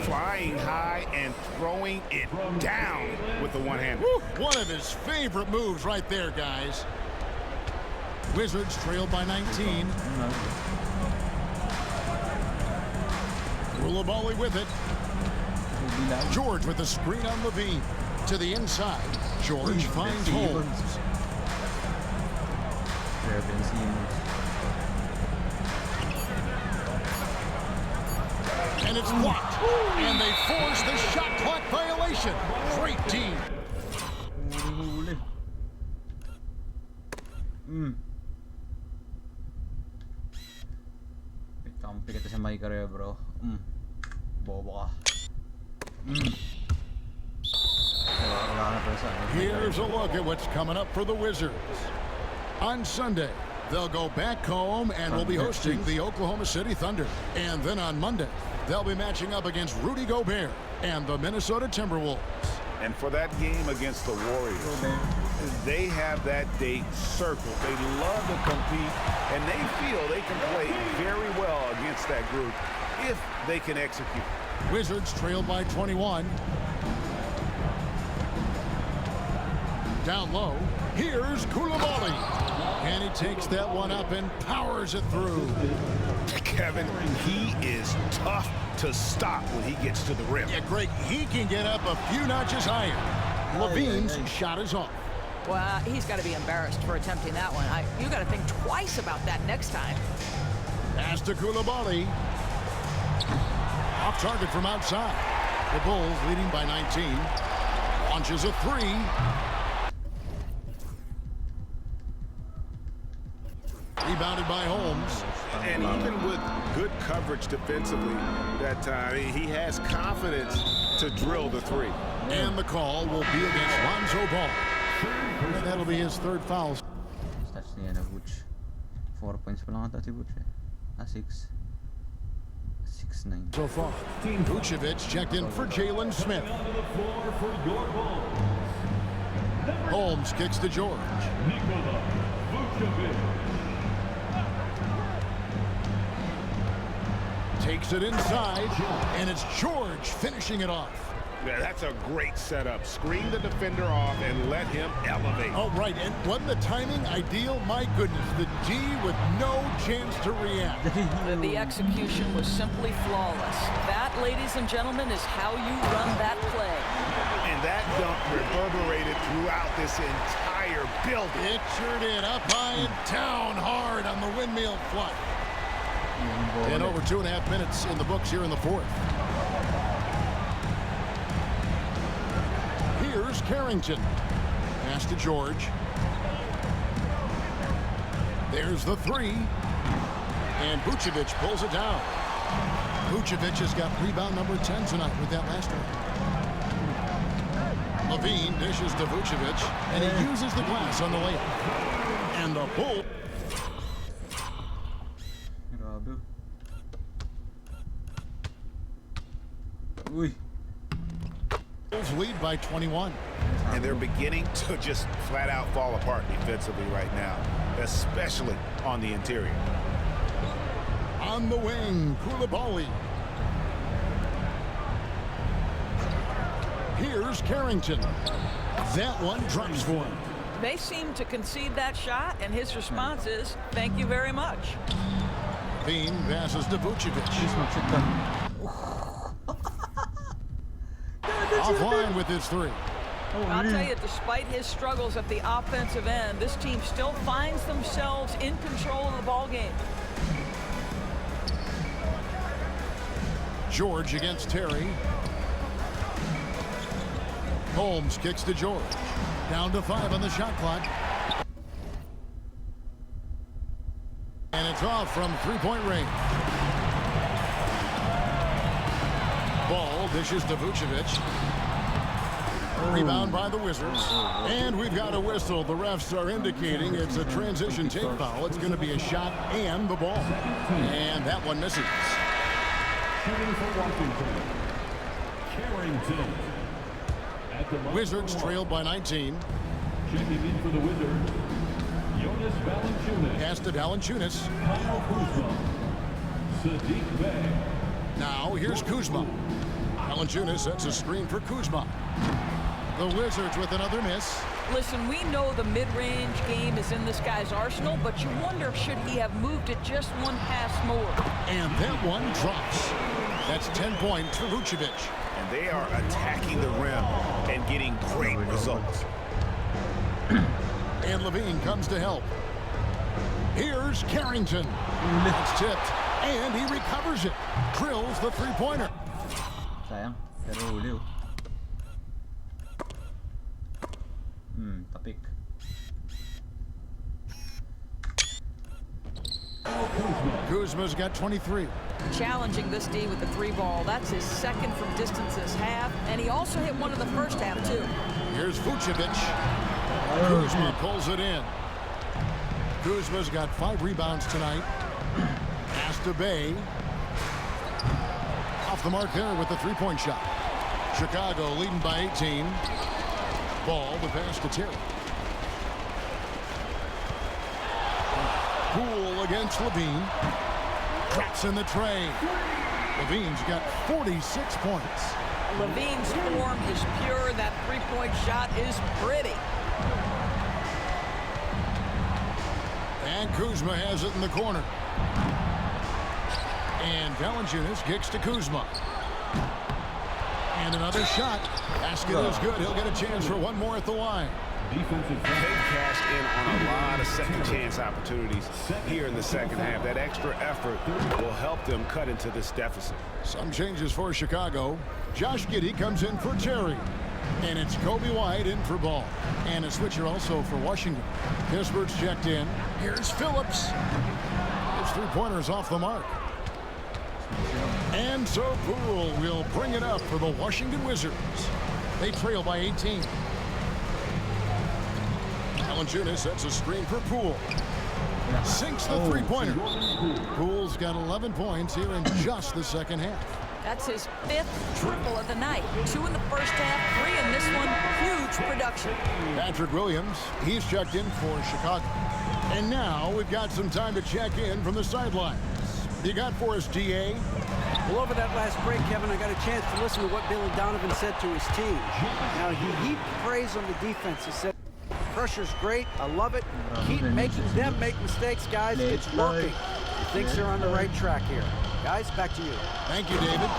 flying high and throwing it down with the one-hander. One of his favorite moves right there, guys. Wizards trailed by 19. Koulibaly with it. George with the screen on Levine. To the inside. George finds Holmes. And it's blocked. And they force the shot clock violation. Great team. Campi kita sama Iker ya bro. Bobo. Here's a look at what's coming up for the Wizards. On Sunday, they'll go back home and will be hosting the Oklahoma City Thunder. And then on Monday, they'll be matching up against Rudy Gobert and the Minnesota Timberwolves. And for that game against the Warriors, they have that date circled. They love to compete, and they feel they can play very well against that group if they can execute. Wizards trailed by 21. Down low, here's Koulibaly. And he takes that one up and powers it through. Kevin, he is tough to stop when he gets to the rim. Yeah, Greg, he can get up a few notches higher. Levine's shot is off. Well, he's got to be embarrassed for attempting that one. You got to think twice about that next time. Pass to Koulibaly. Off target from outside. The Bulls leading by 19. Launches a 3. Rebounded by Holmes. And even with good coverage defensively that time, he has confidence to drill the 3. And the call will be against Lonzo Ball. And that'll be his 3rd foul. 4 points per tadi Vuce. 6-9. So far, Vucevic checked in for Jalen Smith. Holmes kicks to George. Takes it inside, and it's George finishing it off. Yeah, that's a great setup. Screen the defender off and let him elevate. Oh, right, and wasn't the timing ideal? My goodness, the D with no chance to react. The execution was simply flawless. That, ladies and gentlemen, is how you run that play. And that dunk reverberated throughout this entire building. It sure did, up high and down hard on the windmill flush. And over 2.5 minutes in the books here in the 4th. Here's Carrington. Pass to George. There's the 3. And Vucevic pulls it down. Vucevic has got rebound number 10 tonight with that last one. Levine dishes to Vucevic, and he uses the glass on the layup. And the Bull. Bulls lead by 21. And they're beginning to just flat out fall apart defensively right now, especially on the interior. On the wing, Koulibaly. Here's Carrington. That one drops for him. They seem to concede that shot, and his response is, thank you very much. Bean passes to Vucevic. Offline with his 3. I'll tell you, despite his struggles at the offensive end, this team still finds themselves in control of the ball game. George against Terry. Holmes kicks to George. Down to 5 on the shot clock. And it's off from 3-point range. Ball dishes to Vucevic. Rebound by the Wizards. And we've got a whistle. The refs are indicating it's a transition take foul. It's going to be a shot and the ball. And that one misses. Shooting for Washington, Carrington. At the Wizards trailed by 19. Checking in for the Wizards, Jonas Valanciunas. Pass to Valanciunas. Kyle Kuzma. Sadiq Bey. Now here's Kuzma. Valanciunas sets a screen for Kuzma. The Wizards with another miss. Listen, we know the mid-range game is in this guy's arsenal, but you wonder, should he have moved it just one pass more? And that one drops. That's 10 points for Vucevic. And they are attacking the rim and getting great results. And Levine comes to help. Here's Carrington. It's tipped, and he recovers it. Drills the three-pointer. Sayang, pero huli. Tapik. Kuzma's got 23. Challenging this D with the three ball. That's his second from distance this half, and he also hit one in the first half, too. Here's Vucevic. Kuzma pulls it in. Kuzma's got 5 rebounds tonight. Pass to Bey. Off the mark there with the three-point shot. Chicago leading by 18. Ball to pass to Terry. Poole against Levine. Traps in the tray. Levine's got 46 points. Levine's form is pure. That three-point shot is pretty. And Kuzma has it in the corner. And Valanciunas kicks to Kuzma. And another shot. Basket is good. He'll get a chance for one more at the line. Defensive. They've cashed in on a lot of second chance opportunities here in the second half. That extra effort will help them cut into this deficit. Some changes for Chicago. Josh Giddey comes in for Terry. And it's Kobe White in for Ball. And a switcher also for Washington. Kispert's checked in. Here's Phillips. His three-pointers off the mark. And so Poole will bring it up for the Washington Wizards. They trail by 18. Valanciunas sets a screen for Poole. Sinks the three-pointer. Poole's got 11 points here in just the second half. That's his 5th triple of the night. 2 in the first half, 3 in this one. Huge production. Patrick Williams, he's checked in for Chicago. And now we've got some time to check in from the sidelines. You got for us, DA? Well, over that last break, Kevin, I got a chance to listen to what Billy Donovan said to his team. Now, he heaped praise on the defense. He said, pressure's great. I love it. Keep making them make mistakes, guys. It's working. He thinks they're on the right track here. Guys, back to you. Thank you, David.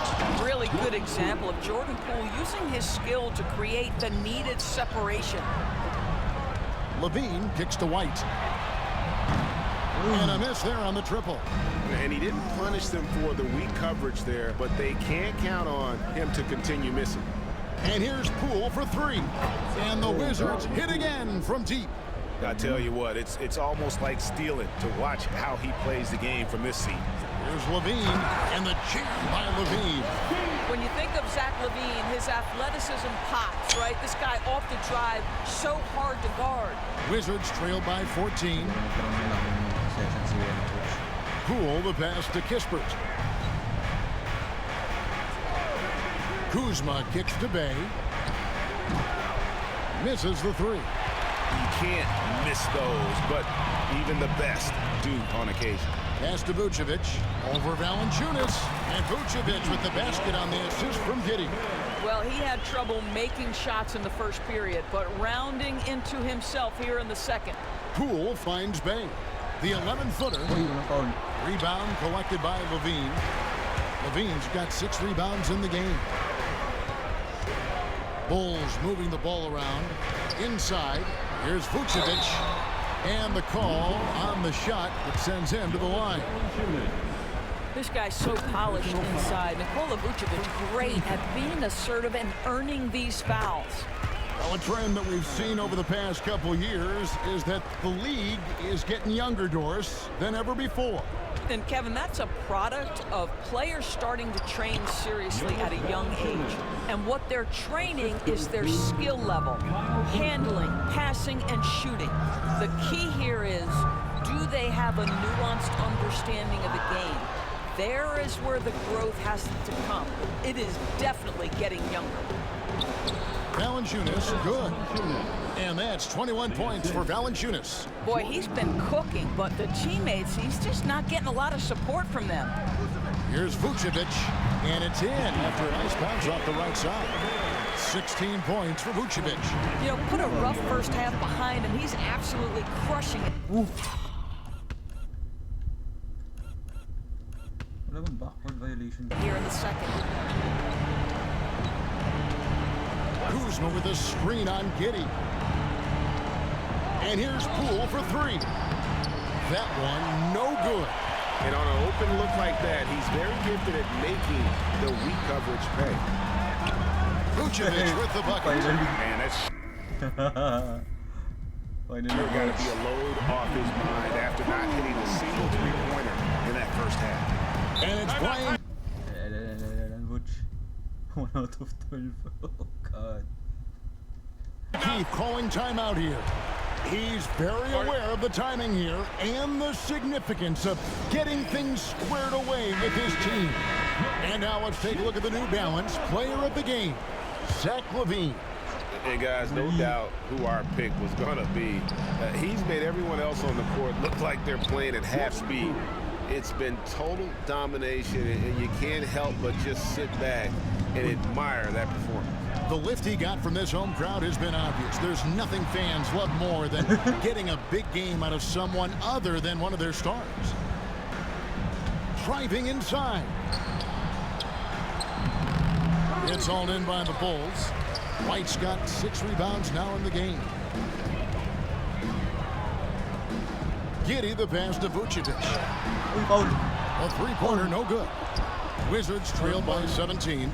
Really good example of Jordan Poole using his skill to create the needed separation. Levine kicks to White. And a miss there on the triple. And he didn't punish them for the weak coverage there, but they can't count on him to continue missing. And here's Poole for 3. And the Wizards hit again from deep. I tell you what, it's almost like stealing to watch how he plays the game from this seat. Here's Levine, and the jam by Levine. When you think of Zach Levine, his athleticism pops, right? This guy off the drive, so hard to guard. Wizards trail by 14. Poole the pass to Kispert. Kuzma kicks to Bey. Misses the 3. You can't miss those, but even the best do on occasion. Pass to Vucevic. Over Valanciunas. And Vucevic with the basket on the assist from Giddey. Well, he had trouble making shots in the first period, but rounding into himself here in the second. Poole finds Bey. The 11-footer. Rebound collected by Levine. Levine's got 6 rebounds in the game. Bulls moving the ball around. Inside. Here's Vucevic. And the call on the shot that sends him to the line. This guy's so polished inside. Nikola Vucevic, great at being assertive and earning these fouls. Well, a trend that we've seen over the past couple years is that the league is getting younger, Doris, than ever before. And Kevin, that's a product of players starting to train seriously at a young age. And what they're training is their skill level, handling, passing, and shooting. The key here is, do they have a nuanced understanding of the game? There is where the growth has to come. It is definitely getting younger. Valanciunas, good. And that's 21 points for Valanciunas. Boy, he's been cooking, but the teammates, he's just not getting a lot of support from them. Here's Vucevic, and it's in after a nice bounce off the right side. 16 points for Vucevic. You know, put a rough first half behind him. He's absolutely crushing it. Backward violation. Here in the second. Kuzma with a screen on Giddey. And here's Poole for three. That one, no good. And on an open look like that, he's very gifted at making the weak coverage pay. Vucevic with the bucket. Man, that's Finally, got to be a load off his mind after not hitting a single three-pointer in that first half. And it's Brian. Which 1 out of 12. Oh God. Keith calling timeout here. He's very aware of the timing here and the significance of getting things squared away with his team. And now let's take a look at the New Balance player of the game, Zach LaVine. And guys, no doubt who our pick was going to be. He's made everyone else on the court look like they're playing at half speed. It's been total domination, and you can't help but just sit back and admire that performance. The lift he got from this home crowd has been obvious. There's nothing fans love more than getting a big game out of someone other than one of their stars. Driving inside. It's hauled in by the Bulls. White's got 6 rebounds now in the game. Giddey the pass to Vucevic. A three-pointer, no good. Wizards trail by 17.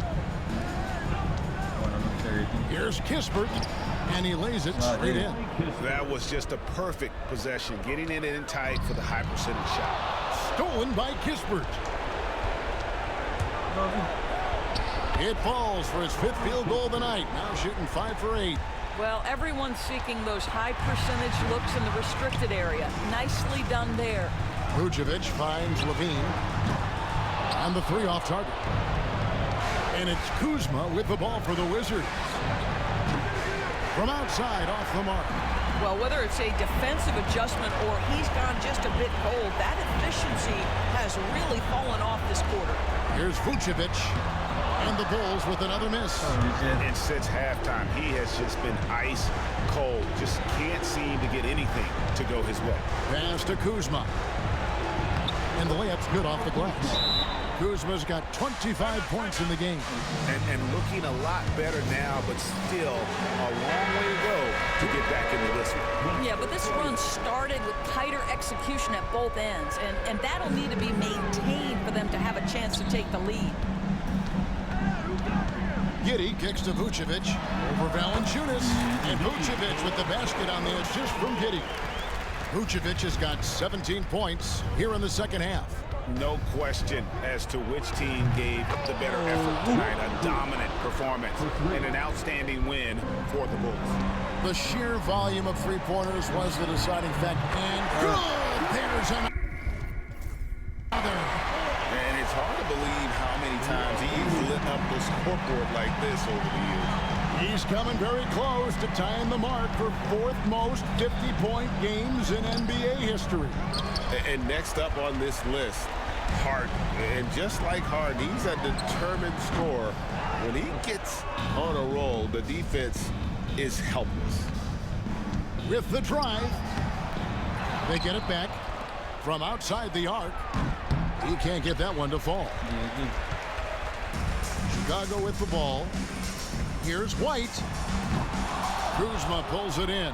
Here's Kispert, and he lays it straight in. That was just a perfect possession, getting it in tight for the high percentage shot. Stolen by Kispert. It falls for his 5th field goal of the night. Now shooting 5 for 8. Well, everyone's seeking those high percentage looks in the restricted area. Nicely done there. Vucevic finds LaVine on the 3 off target. And it's Kuzma with the ball for the Wizards. From outside, off the mark. Well, whether it's a defensive adjustment or he's gone just a bit cold, that efficiency has really fallen off this quarter. Here's Vucevic. And the Bulls with another miss. And since halftime, he has just been ice cold. Just can't seem to get anything to go his way. Pass to Kuzma. And the layup's good off the glass. Kuzma's got 25 points in the game. And looking a lot better now, but still a long way to go to get back into this one. Yeah, but this run started with tighter execution at both ends, and that'll need to be maintained for them to have a chance to take the lead. Giddey kicks to Vucevic over Valanciunas, and Vucevic with the basket on the assist from Giddey. Vucevic has got 17 points here in the second half. No question as to which team gave the better effort tonight. A dominant performance and an outstanding win for the Bulls. The sheer volume of three-pointers was the deciding factor. And good! There's another. And it's hard to believe how many times he's lit up the scoreboard like this over the years. He's coming very close to tying the mark for 4th most 50-point games in NBA history. And next up on this list, Harden. And just like Harden, he's a determined scorer. When he gets on a roll, the defense is helpless. With the drive, they get it back from outside the arc. He can't get that one to fall. Chicago with the ball. Here's White. Kuzma pulls it in.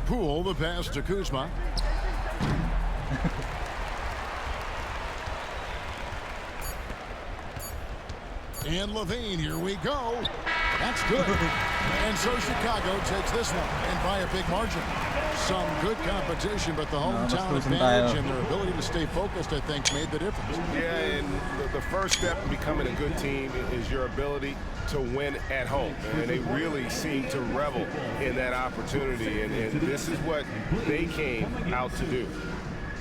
Poole the pass to Kuzma. And Levine, here we go. That's good. And so Chicago takes this one, and by a big margin. Some good competition, but the hometown advantage and their ability to stay focused, I think, made the difference. Yeah, and the first step in becoming a good team is your ability to win at home. And they really seem to revel in that opportunity, and this is what they came out to do.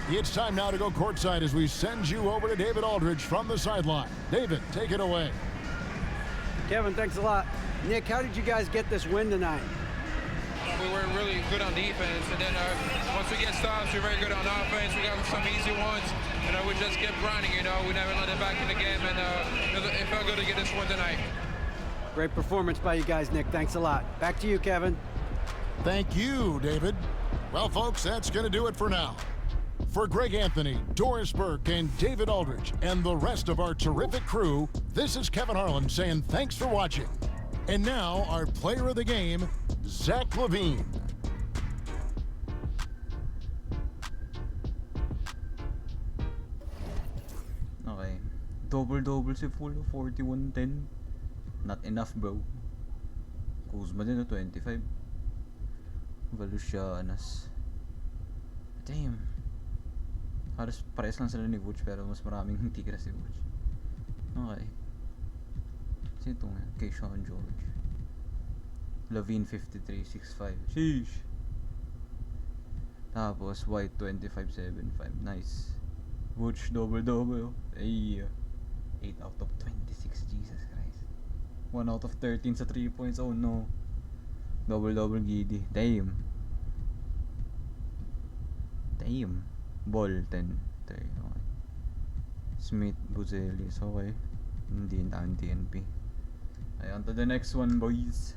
It's time now to go courtside as we send you over to David Aldridge from the sideline. David, take it away. Kevin, thanks a lot. Nick, how did you guys get this win tonight? We were really good on defense, and then once we get stops, we're very good on offense. We got some easy ones. We just kept grinding. We never let it back in the game, and it felt good to get this one tonight. Great performance by you guys, Nick. Thanks a lot. Back to you, Kevin. Thank you, David. Well, folks, that's going to do it for now. For Greg Anthony, Doris Burke, and David Aldridge, and the rest of our terrific crew, this is Kevin Harlan saying thanks for watching. And now, our player of the game, Zach LaVine. Okay. Double-double si Full, 41-10. Not enough, bro. Kuzma din, 25. Valucianas. Damn. Halos pares lang sila ni Vuce, pero mas maraming tira si Vuce. Okay. Sino ito nga? Kay Sean George. Levine 53, 6'5". Sheesh! Tapos White 25, 7'5". Nice. Vuce double-double. Ay, 8 out of 26. Jesus Christ. 1 out of 13 sa 3 points. Oh no. Double-double Giddy. Damn. Damn. Ball 10. Okay. Smith, Buzelis. Okay. Hindi na TNP. Okay, on to the next one, boys.